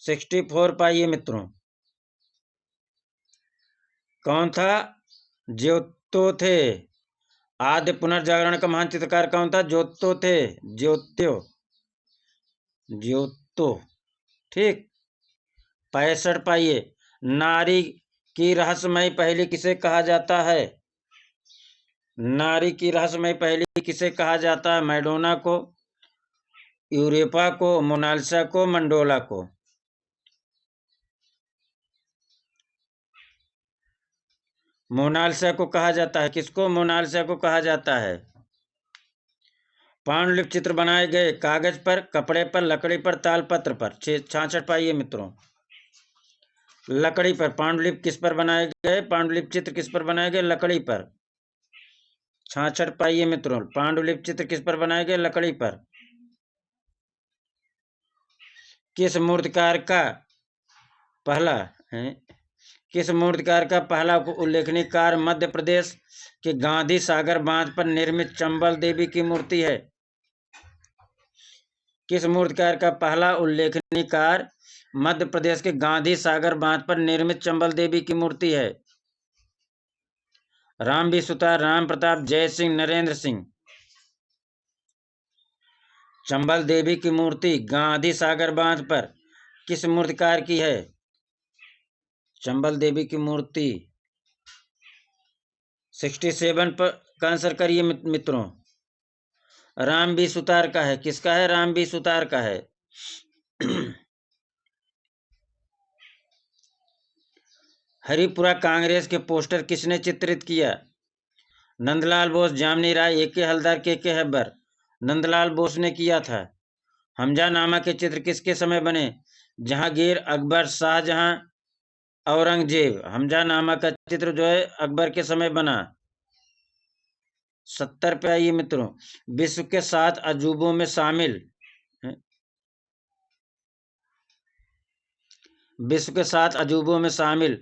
[SPEAKER 1] 64 पाइए मित्रों। कौन था? जियोत्तो थे। आद्य पुनर्जागरण का महान चित्रकार कौन था? जियोत्तो थे। जियोत्तो। ठीक। 65 पाइए। नारी की रहस्यमयी पहेली किसे कहा जाता है? नारी की रहस्यमयी पहेली किसे कहा जाता है? मैडोना को, यूरोपा को, मोनालिसा को, मंडोला को। मोनालिसा को कहा जाता है, किसको मोनालिसा को कहा जाता है? पांडुलिपि चित्र बनाए गए कागज पर, कपड़े पर, लकड़ी पर, तालपत्र पर। 66 पाइए मित्रों। लकड़ी पर। पांडुलिपि किस पर बनाए गए? पांडुलिपि चित्र किस पर बनाए गए? लकड़ी पर। 66 पाइए मित्रों। पांडुलिपि चित्र किस पर बनाए गए? लकड़ी पर। किस मूर्तिकार का पहला किस मूर्तिकार का पहला उल्लेखनीय कार्य मध्य प्रदेश के गांधी सागर बांध पर निर्मित चंबल देवी की मूर्ति है? किस मूर्तिकार का पहला उल्लेखनीय कार्य मध्य प्रदेश के गांधी सागर बांध पर निर्मित चंबल देवी की मूर्ति है? रामबी सुतार, राम प्रताप, जय सिंह, नरेंद्र सिंह। चंबल देवी की मूर्ति गांधी सागर बांध पर किस मूर्तिकार की है? चंबल देवी की मूर्ति 67 पर का आंसर करिए मित्रों। रामबी सुतार का है। किसका है? रामबी सुतार का है। हरिपुरा कांग्रेस के पोस्टर किसने चित्रित किया? नंदलाल बोस, जामनी राय, ए.के. हलदर, के हैबर। नंदलाल बोस ने किया था। हमजानामा के चित्र किसके समय बने? जहांगीर, अकबर, शाहजहां, औरंगजेब। हमजानामा का चित्र जो है अकबर के समय बना। 70 पे आइए मित्रों। विश्व के 7 अजूबों में शामिल विश्व के 7 अजूबों में शामिल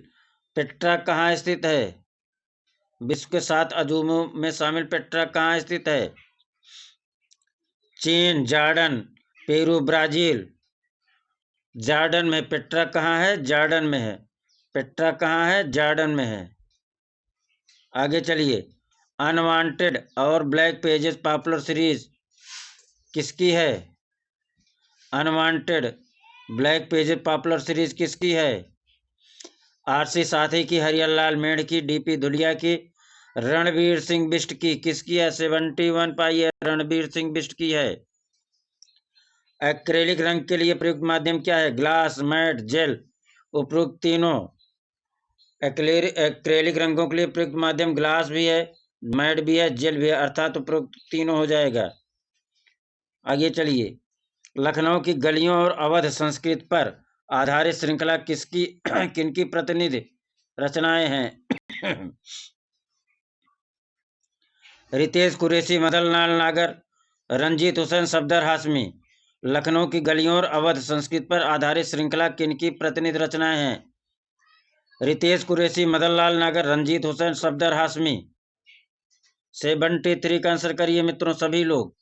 [SPEAKER 1] पेट्रा कहाँ स्थित है? विश्व के 7 अजूबों में शामिल पेट्रा कहाँ स्थित है? चीन, जॉर्डन, पेरू, ब्राजील। जॉर्डन में। पेट्रा कहाँ है? जॉर्डन में है। पेट्रा कहाँ है? जॉर्डन में है। आगे चलिए। अनवांटेड और ब्लैक पेजेस पॉपुलर सीरीज किसकी है? Unwanted, black pages popular series किसकी है? आरसी साथी की, हरियल मेढ़ की, डीपी धुलिया की, रणवीर सिंह बिष्ट की। किसकी है? 71 पाइए। रणवीर सिंह बिष्ट की है। एक्रेलिक रंग के लिए प्रयुक्त माध्यम क्या है? Glass, matt, gel. उपरोक्त तीनों। एक्रेलिक रंगों के लिए प्रयुक्त माध्यम ग्लास भी है, मैट भी है, जेल भी है, अर्थात उपरोक्त तीनों हो जाएगा। आगे चलिए। लखनऊ की गलियों और अवध संस्कृत पर आधारित श्रृंखला किसकी किनकी प्रतिनिधि रचनाएं हैं? रितेश कुरैशी, मदन लाल नागर, रंजीत हुसैन, सफदर हाशमी। लखनऊ की गलियों और अवध संस्कृत पर आधारित श्रृंखला किनकी प्रतिनिधि रचनाएं हैं? रितेश कुरैशी, मदन लाल नागर, रंजीत हुसैन, सफदर हाशमी। 73 का आंसर करिए मित्रों सभी लोग।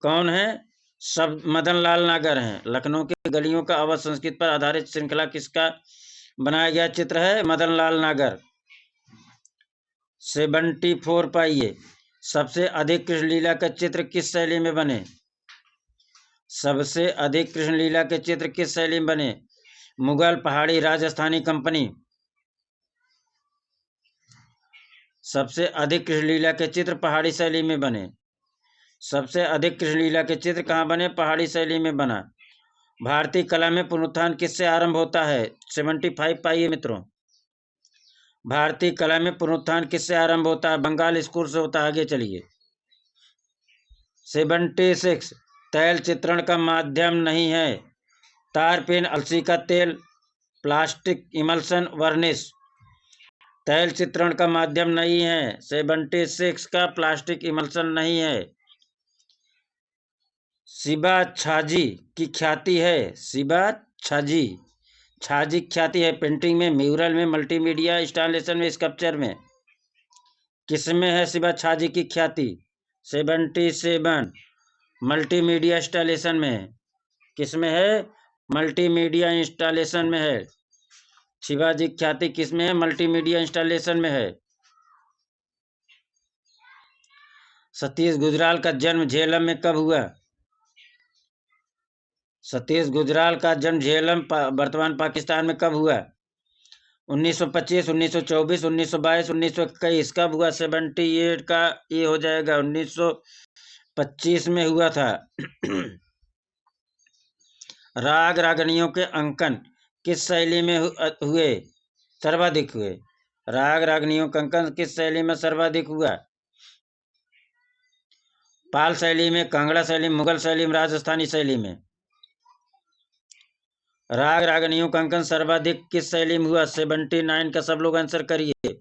[SPEAKER 1] कौन है? सब मदन लाल नागर हैं। लखनऊ की गलियों का अवध संस्कृत पर आधारित श्रृंखला किसका बनाया गया चित्र है? मदन लाल नागर। 74 पाइए। सबसे अधिक कृष्णलीला के चित्र किस शैली में बने? सबसे अधिक कृष्णलीला के चित्र किस शैली में बने? मुगल, पहाड़ी, राजस्थानी, कंपनी। सबसे अधिक कृष्णलीला के चित्र पहाड़ी शैली में बने। सबसे अधिक कृष्णलीला के चित्र कहाँ बने? पहाड़ी शैली में बना। भारतीय कला में पुनरुत्थान किससे आरंभ होता है? 75 पाइए मित्रों। भारतीय कला में पुनरुत्थान किससे आरंभ होता है? बंगाल स्कूल से होता है। आगे चलिए। 76 तैल चित्रण का माध्यम नहीं है। तार, पेन, अलसी का तेल, प्लास्टिक, इमल्सन, वर्निश। तैल चित्रण का माध्यम नहीं है। 76 का प्लास्टिक, इमल्सन नहीं है। शिबा छाजी की ख्याति है। शिबा छाजी छाजी ख्याति है पेंटिंग में, म्यूरल में, मल्टीमीडिया इंस्टॉलेशन में, स्कल्पचर में। किसमें है शिबा छाजी की ख्याति? 77 मल्टीमीडिया इंस्टॉलेशन में है। किसमें है? मल्टीमीडिया इंस्टॉलेशन में है। शिवाजी ख्याति किसमें है? मल्टीमीडिया इंस्टॉलेशन में है। सतीश गुजराल का जन्म झेलम में कब हुआ? सतीश गुजराल का जन्म झेलम वर्तमान पाकिस्तान में कब हुआ? 1925, 1924, 1922, 1921। कब हुआ? 78 का ये हो जाएगा। 25 में हुआ था। राग रागनियों के अंकन किस शैली में हुए? सर्वाधिक हुए। राग रागनियों का अंकन किस शैली में सर्वाधिक हुआ? पाल शैली में, कांगड़ा शैली में, मुगल शैली में, राजस्थानी शैली में? राग रागनियों का अंकन सर्वाधिक किस शैली में हुआ? 79 का सब लोग आंसर करिए।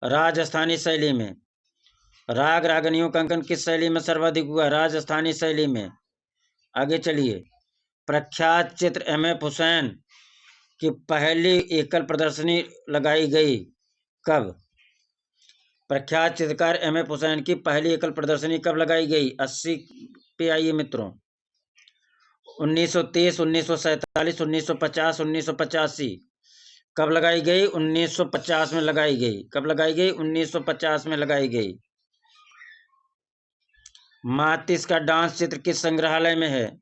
[SPEAKER 1] राजस्थानी शैली में। राग रागनियों का अंकन किस शैली में सर्वाधिक हुआ? राजस्थानी शैली में। आगे चलिए। प्रख्यात चित्र एम.एफ. हुसैन की पहली एकल प्रदर्शनी लगाई गई कब? प्रख्यात चित्रकार एम.एफ. हुसैन की पहली एकल प्रदर्शनी कब लगाई गई? 80 पे आइए मित्रों। 1930, 1947, 1950, 1985। कब लगाई गई? 1950 में लगाई गई। कब लगाई गई? 1950 में लगाई गई। मातिस का डांस चित्र किस संग्रहालय में है?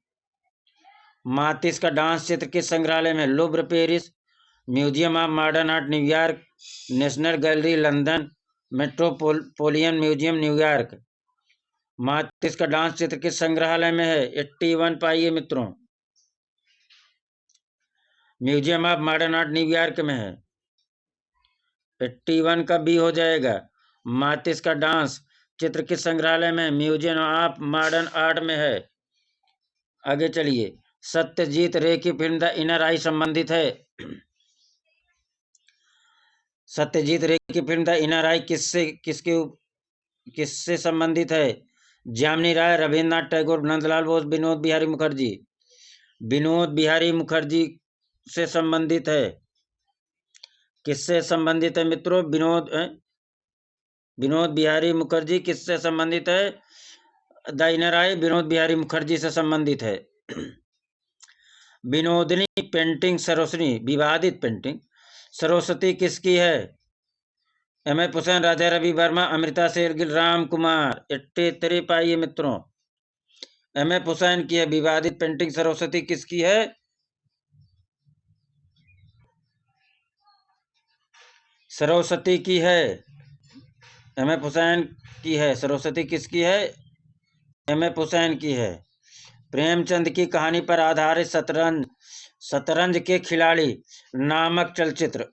[SPEAKER 1] मातिस का डांस चित्र किस संग्रहालय में? Louvre Paris, museum of modern art New York, national gallery London, Metropolitan museum New York. Matisse का डांस चित्र किस संग्रहालय में है? 81 पाइए मित्रों। Museum of modern art New York में है। 81 का बी हो जाएगा। मातिस का डांस चित्र किस संग्रहालय में? म्यूजियम ऑफ मॉडर्न आर्ट में है। आगे चलिए। सत्यजीत रे की फिल्म द इनर आई संबंधित है। सत्यजीत रे की फिल्म द इनर आई किससे संबंधित है? जामिनी राय, रविन्द्रनाथ टैगोर, नंदलाल बोस, विनोद बिहारी मुखर्जी। विनोद बिहारी मुखर्जी से संबंधित है। किससे संबंधित है मित्रों? विनोद बिहारी मुखर्जी किससे संबंधित है? द इनर आई विनोद बिहारी मुखर्जी से संबंधित है। विनोदनी पेंटिंग सरस्वती, विवादित पेंटिंग सरस्वती किसकी है? एम.एफ. हुसैन, राजा रवि वर्मा, अमृता शेरगिल, राम कुमार। 83 पाइए मित्रों। एम.एफ. हुसैन की है विवादित पेंटिंग सरस्वती। किसकी है? सरस्वती की है। एम.एफ. हुसैन की है। सरस्वती किसकी है? एम.एफ. हुसैन की है। प्रेमचंद की कहानी पर आधारित शतरंज के खिलाड़ी नामक चलचित्र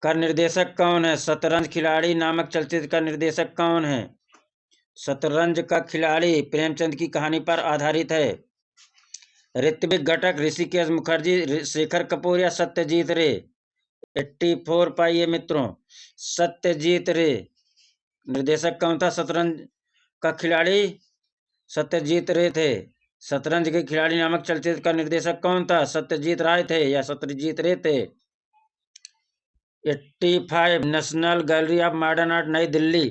[SPEAKER 1] का निर्देशक कौन है? शतरंज खिलाड़ी नामक चलचित्र का निर्देशक कौन है? शतरंज का खिलाड़ी प्रेमचंद की कहानी पर आधारित है। ऋत्विक घटक, ऋषिकेश मुखर्जी, शेखर कपूर या सत्यजीत रे? 84 पाइए मित्रों। सत्यजीत रे। निर्देशक कौन था शतरंज का खिलाड़ी? सत्यजीत रे थे। शतरंज के खिलाड़ी नामक चलचित्र का निर्देशक कौन था? सत्यजीत राय थे या सत्यजीत रे थे? 85। National gallery of modern art नई दिल्ली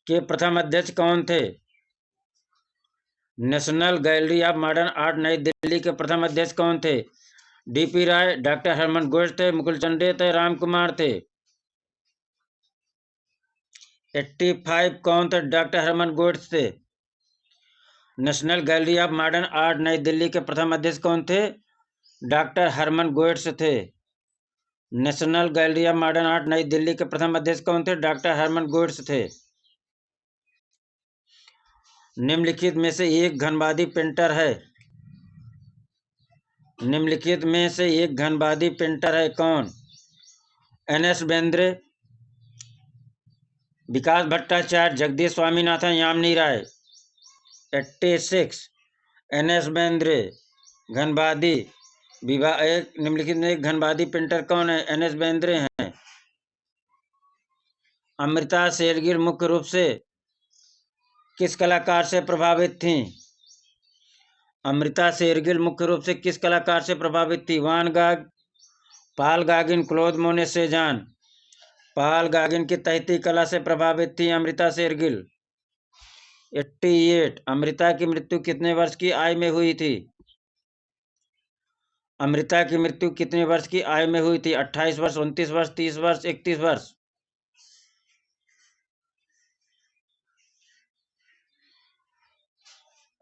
[SPEAKER 1] के प्रथम अध्यक्ष कौन थे? National gallery of modern art नई दिल्ली के प्रथम अध्यक्ष कौन थे? डी.पी. राय, डॉक्टर हरमन गोयस थे, मुकुल चंडे थे, राम कुमार थे? 85 कौन थे? डॉक्टर हरमन गोयस थे। National gallery of modern art नई दिल्ली के प्रथम अध्यक्ष कौन थे? डॉक्टर हरमन गोयस थे। National gallery of modern art नई दिल्ली के प्रथम अध्यक्ष कौन थे? डॉक्टर हरमन गोयस थे। निम्नलिखित में से एक घनवादी पेंटर है। निम्नलिखित में से एक घनवादी पेंटर है कौन? एन.एस. बेंद्रे, विकास भट्टाचार्य, जगदीश स्वामीनाथन, यामिनी राय। 86। एन.एस. बेंद्रे घनवादी निम्नलिखित में एक घनवादी पेंटर कौन है? एन.एस. बेंद्रे हैं। अमृता शेरगिल मुख्य रूप से किस कलाकार से प्रभावित थीं? अमृता शेरगिल मुख्य रूप से किस कलाकार से प्रभावित थी? वान गाग, पाल गागिन, क्लोद मोने, सेजान। पाल गागिन की तहती कला से प्रभावित थी अमृता शेरगिल। 88। अमृता की मृत्यु कितने वर्ष की आयु में हुई थी? अमृता की मृत्यु कितने वर्ष की आयु में हुई थी? 28 वर्ष, 29 वर्ष, 30 वर्ष, 31 वर्ष?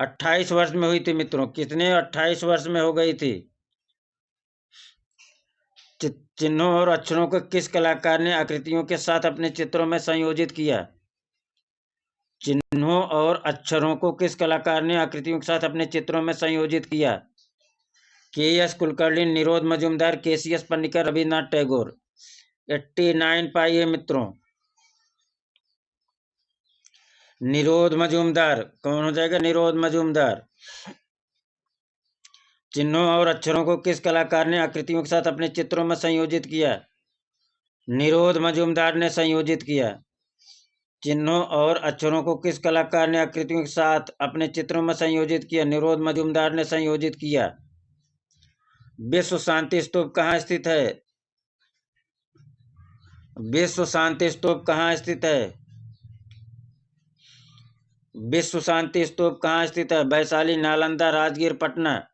[SPEAKER 1] 28 वर्ष में हुई थी मित्रों। कितने? 28 वर्ष में हो गई थी। चिन्हों और अक्षरों को किस कलाकार ने आकृतियों के साथ अपने चित्रों में संयोजित किया? चिन्हों और अक्षरों को किस कलाकार ने आकृतियों के साथ अपने चित्रों में संयोजित किया? के.एस. कुलकर्णी, निरोध मजूमदार, के.सी.एस. पन्नीकर, रविन्द्रनाथ टैगोर। 89 पाइए मित्रों। निरोध मजूमदार। कौन हो जाएगा? निरोध मजूमदार। चिन्हों और अक्षरों को किस कलाकार ने आकृतियों के साथ अपने चित्रों में संयोजित किया? निरोध मजूमदार ने संयोजित किया। चिन्हों और अक्षरों को किस कलाकार ने आकृतियों के साथ अपने चित्रों में संयोजित किया? निरोध मजूमदार ने संयोजित किया। विश्व शांति स्तूप कहाँ स्थित है? विश्व शांति स्तूप कहाँ स्थित है? विश्व शांति स्तूप कहाँ स्थित है? वैशाली, नालंदा, राजगीर, पटना।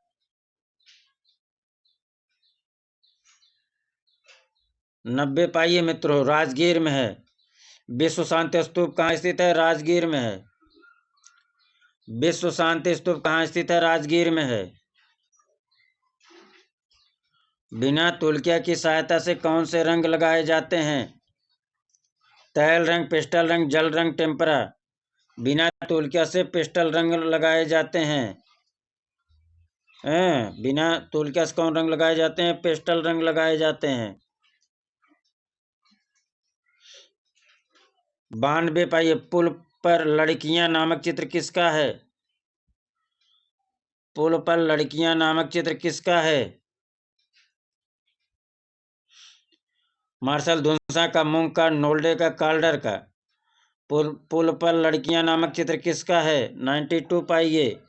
[SPEAKER 1] 90 पाइए मित्रों। राजगीर में है। विश्व शांति स्तूप कहाँ स्थित है? राजगीर में है। विश्व शांति स्तूप कहाँ स्थित है? राजगीर में है। बिना तौलिया की सहायता से कौन से रंग लगाए जाते हैं? तैल रंग, पेस्टल रंग, जल रंग, टेम्परा। बिना तौलिया से पेस्टल रंग लगाए जाते हैं। बिना तौलिया से कौन रंग लगाए जाते हैं? पेस्टल रंग लगाए जाते हैं। 92 पाइए। पुल पर लड़कियां नामक चित्र किसका है? पुल पर लड़कियां नामक चित्र किसका है? मार्शल धुंसा का, मूंग का, नोल्डे का, काल्डर का। पुल पर लड़कियां नामक चित्र किसका है? 92 पाइए।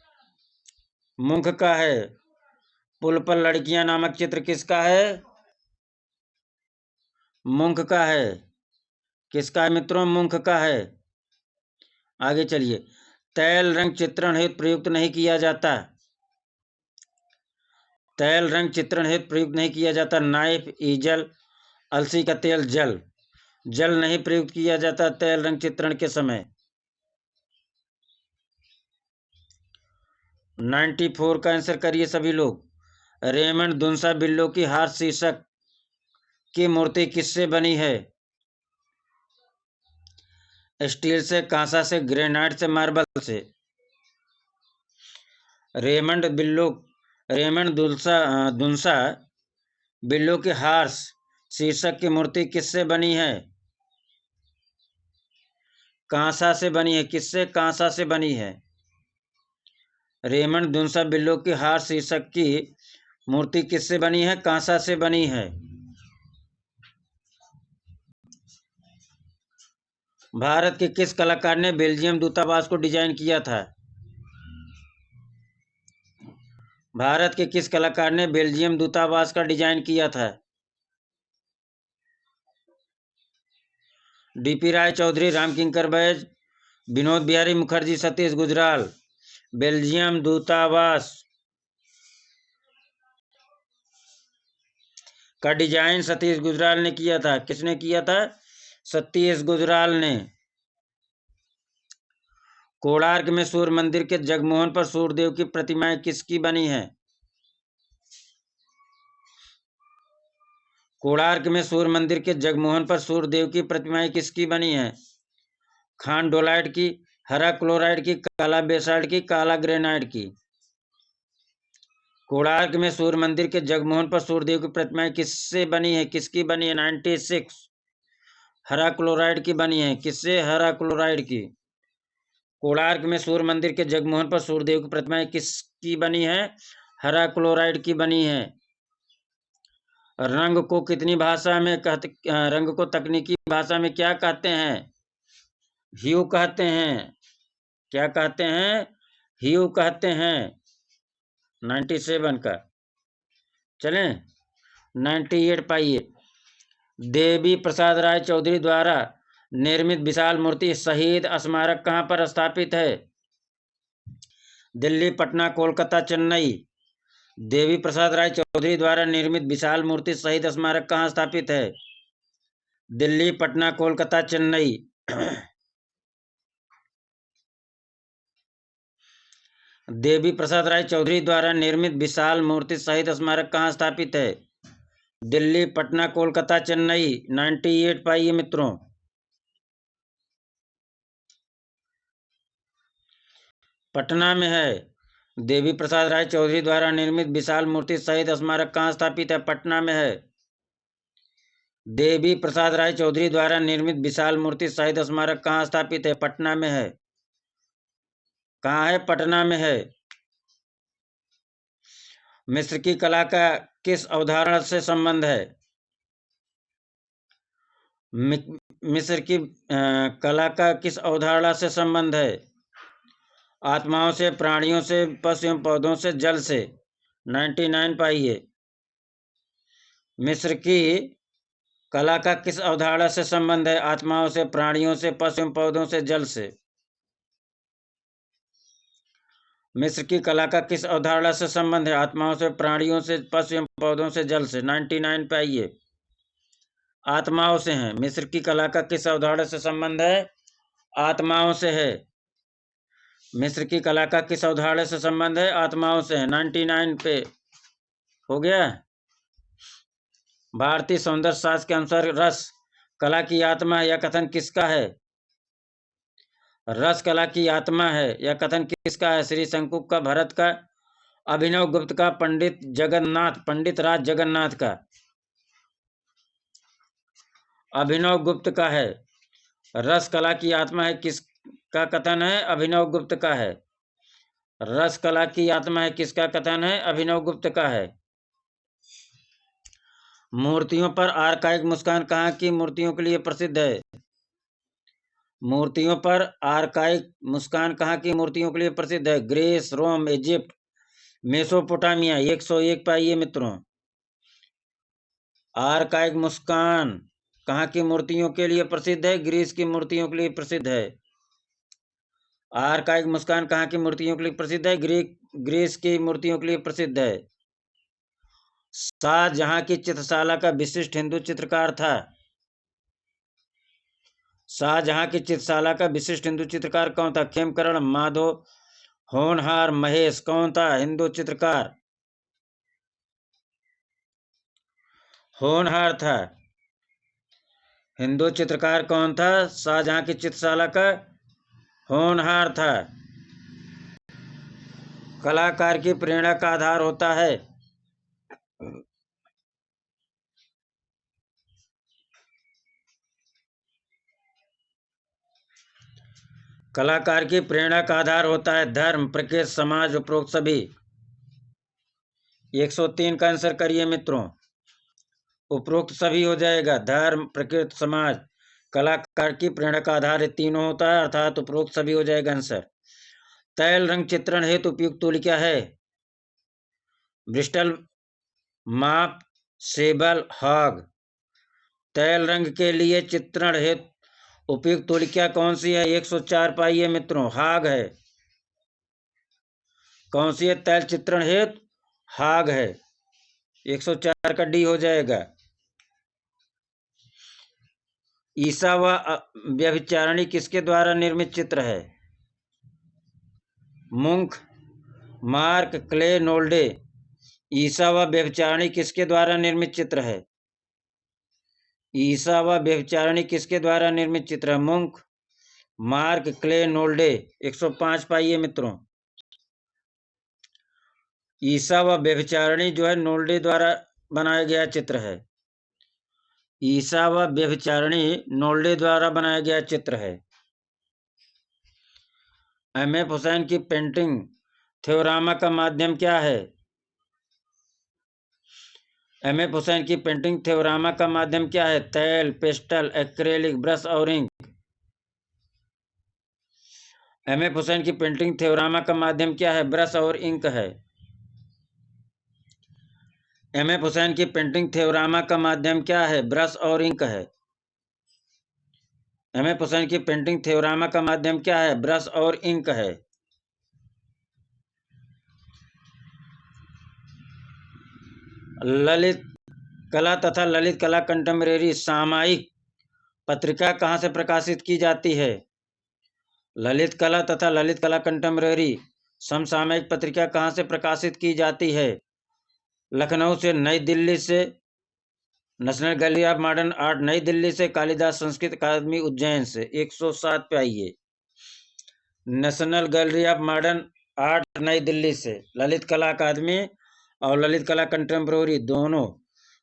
[SPEAKER 1] मूंग का है। पुल पर लड़कियां नामक चित्र किसका है? मूंग का है। किसका है मित्रों? मूंग का है। आगे चलिए। तैल रंग चित्रण हेतु प्रयुक्त नहीं किया जाता। तैल रंग चित्रण हेतु प्रयुक्त नहीं किया जाता। नाइफ, ईजल, अलसी का तेल, जल। जल नहीं प्रयुक्त किया जाता तैल रंग चित्रण के समय। 94 का आंसर करिए सभी लोग। रेमंड दुंसा बिल्लो की हार शीर्षक की मूर्ति किससे बनी है? स्टील से, कांसा से, ग्रेनाइट से, मार्बल से। रेमंड दुंसा बिल्लो की हार्स शीर्षक की मूर्ति किससे बनी है? कांसा से बनी है। किससे? कांसा से बनी है। रेमंड दुंसा बिल्लो की हार शीर्षक की मूर्ति किससे बनी है? कांसा से बनी है। भारत के किस कलाकार ने बेल्जियम दूतावास को डिजाइन किया था? भारत के किस कलाकार ने बेल्जियम दूतावास का डिजाइन किया था? डीपी राय चौधरी, रामकिंकर बैज, विनोद बिहारी मुखर्जी, सतीश गुजराल। बेल्जियम दूतावास का डिजाइन सतीश गुजराल ने किया था। किसने किया था? सतीश गुजराल ने। कोणार्क में सूर्य मंदिर के जगमोहन पर सूर्यदेव की प्रतिमाएं किसकी बनी है? कोणार्क में सूर्य मंदिर के जगमोहन पर सूर्यदेव की प्रतिमाएं किसकी बनी है? खानडोलाइट की, हरा क्लोराइड की, काला बेसाल्ट की, काला ग्रेनाइट की। कोणार्क में सूर्य मंदिर के जगमोहन पर सूर्यदेव की प्रतिमाएं किससे बनी है? किसकी बनी है? 96 हरा क्लोराइड की बनी है। किससे? हरा क्लोराइड की। कोणार्क में सूर्य मंदिर के जगमोहन पर सूर्यदेव की प्रतिमाएं किसकी बनी है? हरा क्लोराइड की बनी है। रंग को कितनी भाषा में कहते? रंग को तकनीकी भाषा में क्या कहते हैं? ह्यू कहते हैं। क्या कहते हैं? ह्यू कहते हैं। 97 का। चलें 98 पाइए। देवी प्रसाद राय चौधरी द्वारा निर्मित विशाल मूर्ति शहीद स्मारक कहाँ पर स्थापित है? दिल्ली, पटना, कोलकाता, चेन्नई। देवी प्रसाद राय चौधरी द्वारा निर्मित विशाल मूर्ति शहीद स्मारक कहाँ स्थापित है? दिल्ली, पटना, कोलकाता, चेन्नई। देवी प्रसाद राय चौधरी द्वारा निर्मित विशाल मूर्ति शहीद स्मारक कहाँ स्थापित है? दिल्ली, पटना, कोलकाता, चेन्नई। 98 पाइए मित्रों। पटना में है। देवी प्रसाद राय चौधरी द्वारा निर्मित विशाल मूर्ति सहित स्मारक कहाँ स्थापित है? पटना में है। देवी प्रसाद राय चौधरी द्वारा निर्मित विशाल मूर्ति सहित स्मारक कहाँ स्थापित है? पटना में है। कहाँ है? पटना में है। मिस्र की कला का किस अवधारणा से संबंध है? मिस्र की कला का किस अवधारणा से संबंध है? आत्माओं से, प्राणियों से, पशु एवं पौधों से, जल से। 99 पाइए। मिस्र की कला का किस अवधारणा से संबंध है? आत्माओं से, प्राणियों से, पशु एवं पौधों से, जल से। मिस्र की कला का किस अवधारणा से संबंध है? आत्माओं से, प्राणियों से, पशु एवं पौधों से, जल से। 99 पे आइए। आत्माओं से है। मिस्र की कला का किस अवधारणा से संबंध है? आत्माओं से है। मिस्र की कला का किस अवधारणा से संबंध है? आत्माओं से है। 99 पे हो गया। भारतीय सौंदर्य शास्त्र के अनुसार रस कला की आत्मा है, यह कथन किसका है? रस कला की आत्मा है, यह कथन किसका है? श्री शंकु का, भरत का, अभिनव गुप्त का, पंडित राज जगन्नाथ का। अभिनव गुप्त का है। रस कला की आत्मा है किसका कथन है? अभिनव गुप्त का है। रस कला की आत्मा है किसका कथन है? अभिनव गुप्त का है। मूर्तियों पर आर्काइक मुस्कान कहाँ की मूर्तियों के लिए प्रसिद्ध है? मूर्तियों पर आर्काइक मुस्कान कहाँ की मूर्तियों के लिए प्रसिद्ध है? ग्रीस, रोम, इजिप्ट, मेसोपोटामिया। 101 पाइए मित्रों। आर्काइक मुस्कान कहाँ की मूर्तियों के लिए प्रसिद्ध है? ग्रीस की मूर्तियों के लिए प्रसिद्ध है। आर्काइक मुस्कान कहाँ की मूर्तियों के लिए प्रसिद्ध है? ग्रीस की मूर्तियों के लिए प्रसिद्ध है। शाहजहां की चित्रशाला का विशिष्ट हिंदू चित्रकार था। शाहजहां की चित्रशाला का विशिष्ट हिंदू चित्रकार कौन था? खेमकरण, माधव, होनहार, महेश। कौन था हिंदू चित्रकार? होनहार था। हिंदू चित्रकार कौन था शाहजहां की चित्रशाला का? होनहार था। कलाकार की प्रेरणा का आधार होता है। कलाकार की प्रेरणा का आधार होता है धर्म, प्रकृति, समाज, उपरोक्त सभी। 103 का आंसर करिए मित्रों। उपरोक्त सभी हो जाएगा। धर्म, प्रकृति, समाज। कलाकार की प्रेरणा का आधार ये तीनों होता है, अर्थात उपरोक्त सभी हो जाएगा आंसर। तैल रंग चित्रण हेतु उपयुक्त तूल क्या है? ब्रिस्टल, माप, सेबल, हॉग। तैल रंग के लिए चित्रण हेतु उपयुक्त तुलिका कौन सी है? 104 पाइए मित्रों। हाग है। कौन सी है तैल चित्रण हेतु? हाग है। 104 का डी हो जाएगा। ईसा व व्यभिचारिणी किसके द्वारा निर्मित चित्र है? मुंख, मार्क, क्ले, नोल्डे। ईसा व व्यभिचारिणी किसके द्वारा निर्मित चित्र है? ईसा व व्यभिचारिणी किसके द्वारा निर्मित चित्र है? मुंख, मार्क, क्ले, नोल्डे। 105 पाइए मित्रों। ईसा व व्यभिचारिणी जो है नोल्डे द्वारा बनाया गया चित्र है। ईसा व व्यभिचारिणी नोल्डे द्वारा बनाया गया चित्र है। एम.एफ. हुसैन की पेंटिंग थ्योरामा का माध्यम क्या है? एम.एफ. हुसैन की पेंटिंग थ्योरामा का माध्यम क्या है? तैल, पेस्टल, एक्रेलिक, ब्रश और इंक। एम.एफ. हुसैन की पेंटिंग थ्योरामा का माध्यम क्या है? ब्रश और इंक है। एम.एफ. हुसैन की पेंटिंग थ्योरामा का माध्यम क्या है? ब्रश और इंक है। एम.एफ. हुसैन की पेंटिंग थ्योरामा का माध्यम क्या है? ब्रश और इंक है। ललित कला तथा ललित कला कंटेम्परेरी सामयिक पत्रिका कहाँ से प्रकाशित की जाती है? ललित कला तथा ललित कला कंटेम्परेरी समसामयिक पत्रिका कहाँ से प्रकाशित की जाती है? लखनऊ से, नई दिल्ली से, national gallery of modern art नई दिल्ली से, कालिदास संस्कृत अकादमी उज्जैन से। 107 पे आइए। National gallery of modern art नई दिल्ली से, ललित कला अकादमी और ललित कला कंटेम्प्रोरी दोनों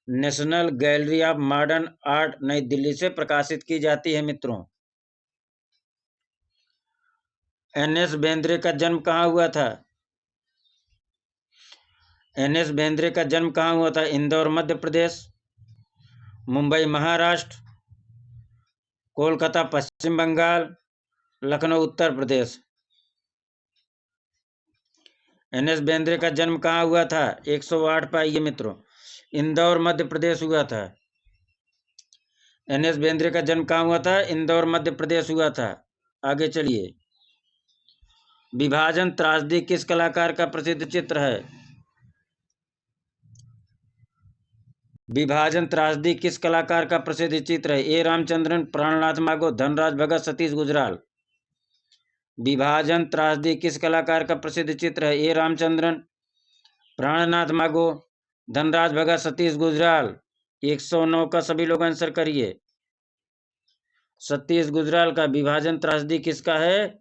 [SPEAKER 1] national gallery of modern art नई दिल्ली से प्रकाशित की जाती है मित्रों। एन.एस. बेंद्रे का जन्म कहाँ हुआ था? एन.एस. बेंद्रे का जन्म कहाँ हुआ था? इंदौर मध्य प्रदेश, मुंबई महाराष्ट्र, कोलकाता पश्चिम बंगाल, लखनऊ उत्तर प्रदेश। एन.एस. बेंद्रे का जन्म कहाँ हुआ था? 108 पाइए मित्रों, इंदौर मध्य प्रदेश हुआ था। एन.एस. बेंद्रे का जन्म कहाँ हुआ था? इंदौर मध्य प्रदेश हुआ था। आगे चलिए। विभाजन त्रासदी किस कलाकार का प्रसिद्ध चित्र है? विभाजन त्रासदी किस कलाकार का प्रसिद्ध चित्र है? ए रामचंद्रन, प्राणनाथ मागो, धनराज भगत, सतीश गुजराल। विभाजन त्रासदी किस कलाकार का प्रसिद्ध चित्र है? ए रामचंद्रन, प्राणनाथ मागो, धनराज भगत, सतीश गुजराल। 109 का सभी लोग आंसर करिए। सतीश गुजराल का। विभाजन त्रासदी किसका है?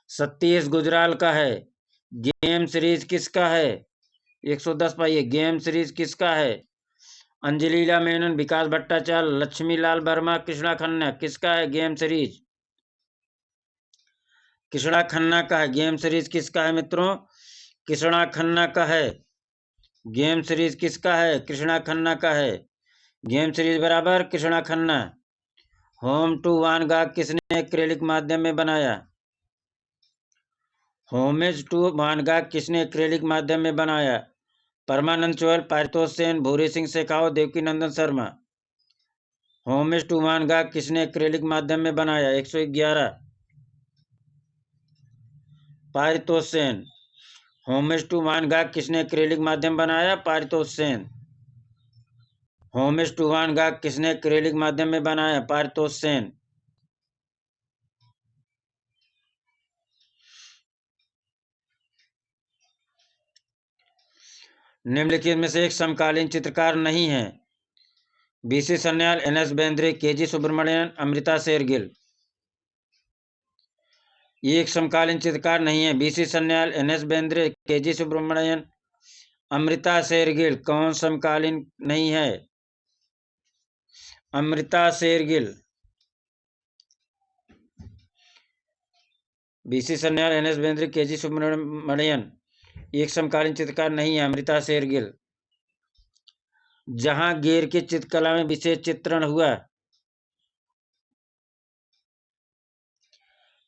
[SPEAKER 1] सतीश गुजराल का है। गेम सीरीज किसका है? 110 पाइए। गेम सीरीज किसका है? अंजलिला मेनन, विकास भट्टाचार्य, लक्ष्मीलाल वर्मा, कृष्णा खन्ना। किसका है गेम सीरीज? कृष्णा खन्ना का है। गेम सीरीज किसका है मित्रों? कृष्णा खन्ना का है। गेम सीरीज किसका है? कृष्णा खन्ना का है। गेम सीरीज बराबर कृष्णा खन्ना। होम टू वान गाग किसने एक्रेलिक माध्यम में बनाया? होमेज टू वान गाग किसने एक्रेलिक माध्यम में बनाया? परमानंद चौहल, पारितोष सेन, भूरी सिंह शेखावत, देवकी नंदन शर्मा। होमेज टू वान गाग किसने एक्रेलिक माध्यम में बनाया? 111 पारितोष सेन। होमेज टू वान गाग किसने एक्रेलिक माध्यम बनाया? पारितोष सेन। होमेज टू वान गाग किसने एक्रेलिक माध्यम में बनाया? पारितोष सेन। निम्नलिखित में से एक समकालीन चित्रकार नहीं है? B C. Sanyal, N S. Bendre, K G. Subramanyan, Amrita Shergil. ये एक समकालीन चित्रकार नहीं है। B C. Sanyal, N S. Bendre, K G. Subramanyan, Amrita Shergil. कौन समकालीन नहीं है? Amrita Shergil. B C. Sanyal, N S. Bendre, K G. Subramanyan एक समकालीन चित्रकार नहीं है। अमृता शेरगिल। जहांगीर की चित्रकला में विशेष चित्रण हुआ?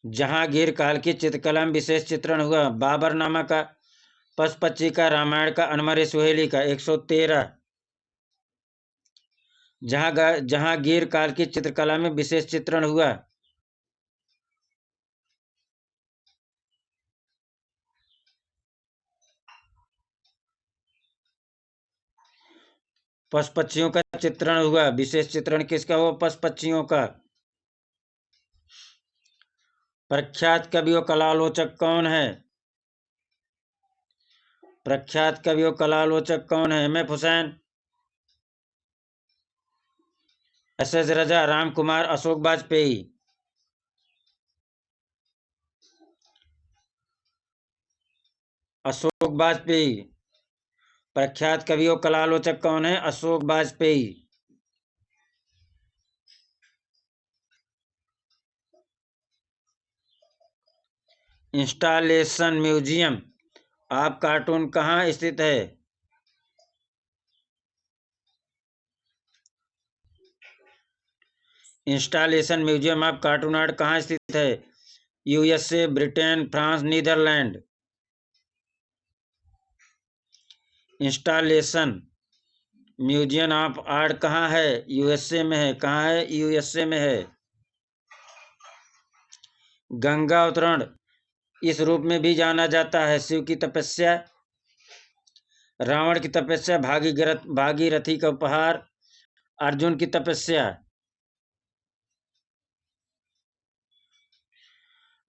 [SPEAKER 1] जहांगीर काल की चित्रकला में विशेष चित्रण हुआ? बाबरनामा का, पशुपक्षी का, रामायण का, अनमरे सुहेली का। 113। जहांगीर काल की चित्रकला में विशेष चित्रण हुआ? पशु पक्षियों का चित्रण हुआ। विशेष चित्रण किसका हुआ? पशु पक्षियों का। प्रख्यात कवि और कलालोचक कौन है? प्रख्यात कवि और कलालोचक कौन है? एम.एफ. हुसैन, एस.एस. रजा, राम कुमार, अशोक वाजपेयी। अशोक वाजपेयी। प्रख्यात कवि और कलालोचक कौन है? Ashok Vajpeyi. Installation museum of cartoon कहाँ स्थित है? Installation museum of cartoon art कहाँ स्थित है? USA, Britain, France, Netherland. Installation museum of art कहाँ है? यूएसए में है। कहाँ है? यूएसए में है। गंगा अवतरण इस रूप में भी जाना जाता है: शिव की तपस्या, रावण की तपस्या, भागीरथी का उपहार, अर्जुन की तपस्या।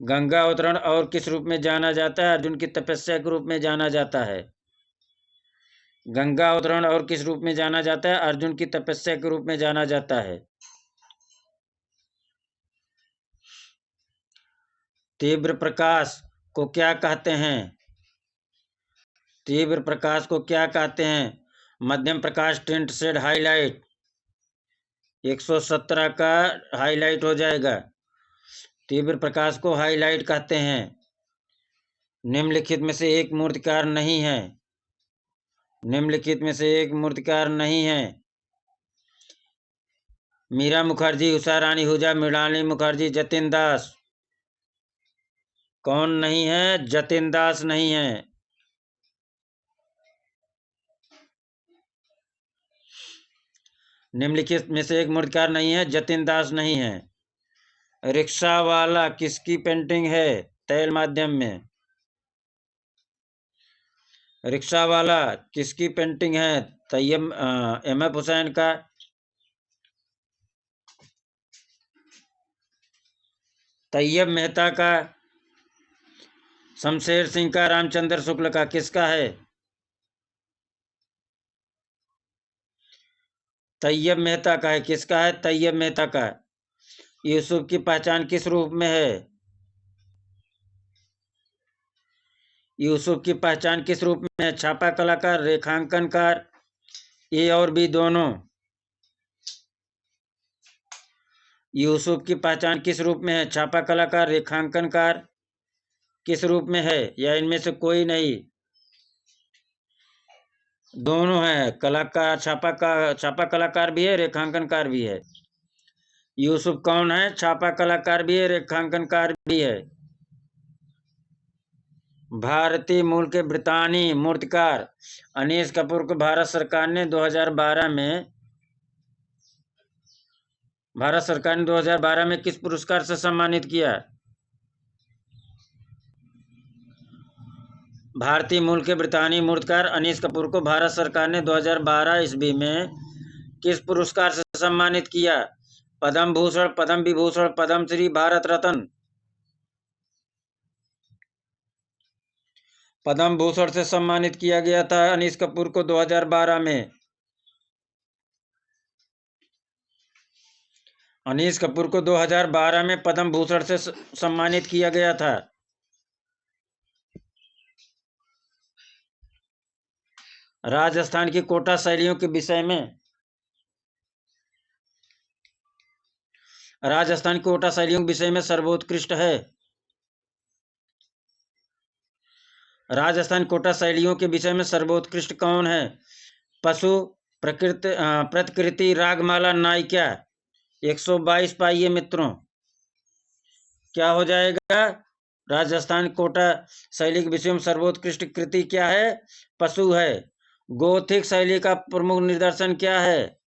[SPEAKER 1] गंगा अवतरण और किस रूप में जाना जाता है? अर्जुन की तपस्या के रूप में जाना जाता है। गंगा अवतरण और किस रूप में जाना जाता है? अर्जुन की तपस्या के रूप में जाना जाता है। तीव्र प्रकाश को क्या कहते हैं? तीव्र प्रकाश को क्या कहते हैं? मध्यम प्रकाश, टिंट, शेड, हाईलाइट। 117 का हाईलाइट हो जाएगा। तीव्र प्रकाश को हाईलाइट कहते हैं। निम्नलिखित में से एक मूर्तिकार नहीं है। निम्नलिखित में से एक मूर्तिकार नहीं है। मीरा मुखर्जी, उषा रानी हुजा, मृणालिनी मुखर्जी, जतिन दास। कौन नहीं है? जतिन दास नहीं है। निम्नलिखित में से एक मूर्तिकार नहीं है, जतिन दास नहीं है। रिक्शा वाला किसकी पेंटिंग है? तैल माध्यम में। रिक्शा वाला किसकी पेंटिंग है? तैयब एम.एफ. हुसैन का। तैयब मेहता का। शमशेर सिंह का। रामचंद्र शुक्ल का। किसका है? तैयब मेहता का है। किसका है? तैयब मेहता का। यूसुफ की पहचान किस रूप में है? यूसुफ की पहचान किस रूप में है? छापा कलाकार, रेखांकनकार, ए और बी दोनों। यूसुफ की पहचान किस रूप में है? छापा कलाकार, रेखांकनकार, किस रूप में है? या इनमें से कोई नहीं? दोनों है। कलाकार, छापा कलाकार भी है, रेखांकनकार भी है। यूसुफ कौन है? छापा कलाकार भी है, रेखांकनकार भी है। भारतीय मूल के ब्रितानी मूर्तिकार अनीस कपूर को भारत सरकार ने 2012 में किस पुरस्कार से सम्मानित किया? भारतीय मूल के ब्रितानी मूर्तिकार अनीस कपूर को भारत सरकार ने 2012 ईस्वी में किस पुरस्कार से सम्मानित किया? पद्म भूषण, पद्म विभूषण, पद्मश्री, भारत रत्न। पद्म भूषण से सम्मानित किया गया था अनीस कपूर को 2012 में। अनीस कपूर को 2012 में पद्म भूषण से सम्मानित किया गया था। राजस्थान की कोटा शैलियों के विषय में। राजस्थान की कोटा शैलियों के विषय में सर्वोत्कृष्ट है। राजस्थान कोटा शैलियों के विषय में सर्वोत्कृष्ट कौन है? पशु, प्रतिकृति, रागमाला, नायिका। 122 पाइए मित्रों। क्या हो जाएगा? राजस्थान कोटा शैली के विषय में सर्वोत्कृष्ट कृति क्या है? पशु है। गोथिक शैली का प्रमुख निदर्शन क्या है?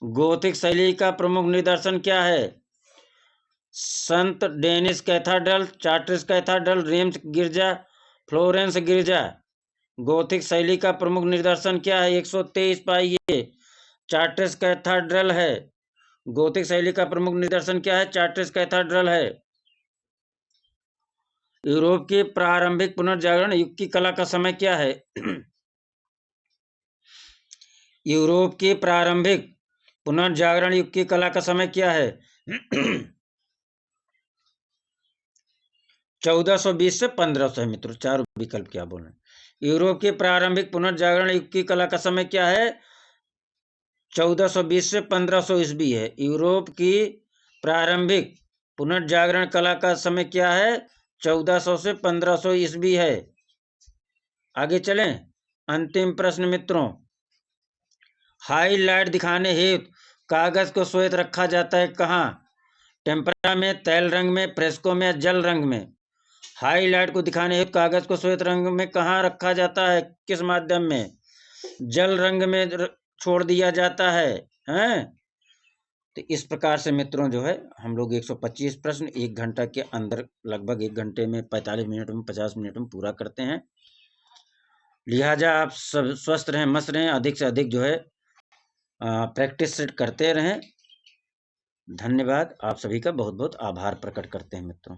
[SPEAKER 1] गोथिक शैली का प्रमुख निदर्शन क्या है? संत डेनिस कैथेड्रल, चार्ट्रिस कैथेड्रल, रेम्स गिरजा, फ्लोरेंस गिरजा। गोथिक शैली का प्रमुख निदर्शन क्या है? 123 पाइए। चार्ट्रिस कैथेड्रल है। गोथिक शैली का प्रमुख निदर्शन क्या है? चार्ट्रिस कैथेड्रल है। यूरोप के प्रारंभिक पुनर्जागरण युग की कला का समय क्या है? यूरोप के प्रारंभिक पुनर्जागरण युग की कला का समय क्या है? 1420 से 1500 है मित्रों। चार विकल्प क्या बोल रहे हैं? यूरोप के प्रारंभिक पुनर्जागरण युग की कला का समय क्या है? 1420 से 1500 ईस्वी है। यूरोप की प्रारंभिक पुनर्जागरण कला का समय क्या है? 1400 से 1500 ईस्वी है। आगे चलें। अंतिम प्रश्न मित्रों। हाईलाइट दिखाने हेतु कागज को श्वेत रखा जाता है कहाँ? टेम्परा में, तैल रंग में, फ्रेस्को में, जल रंग में। हाईलाइट को दिखाने हेतु कागज को श्वेत रंग में कहाँ रखा जाता है? किस माध्यम में? जल रंग में छोड़ दिया जाता है। हैं? तो इस प्रकार से मित्रों जो है हम लोग 125 प्रश्न 1 घंटा के अंदर, लगभग 1 घंटे में 45 मिनट में 50 मिनट में पूरा करते हैं। लिहाजा आप सब स्वस्थ रहें, मस्त रहें, अधिक से अधिक जो है प्रैक्टिस करते रहें। धन्यवाद। आप सभी का बहुत बहुत आभार प्रकट करते हैं मित्रों।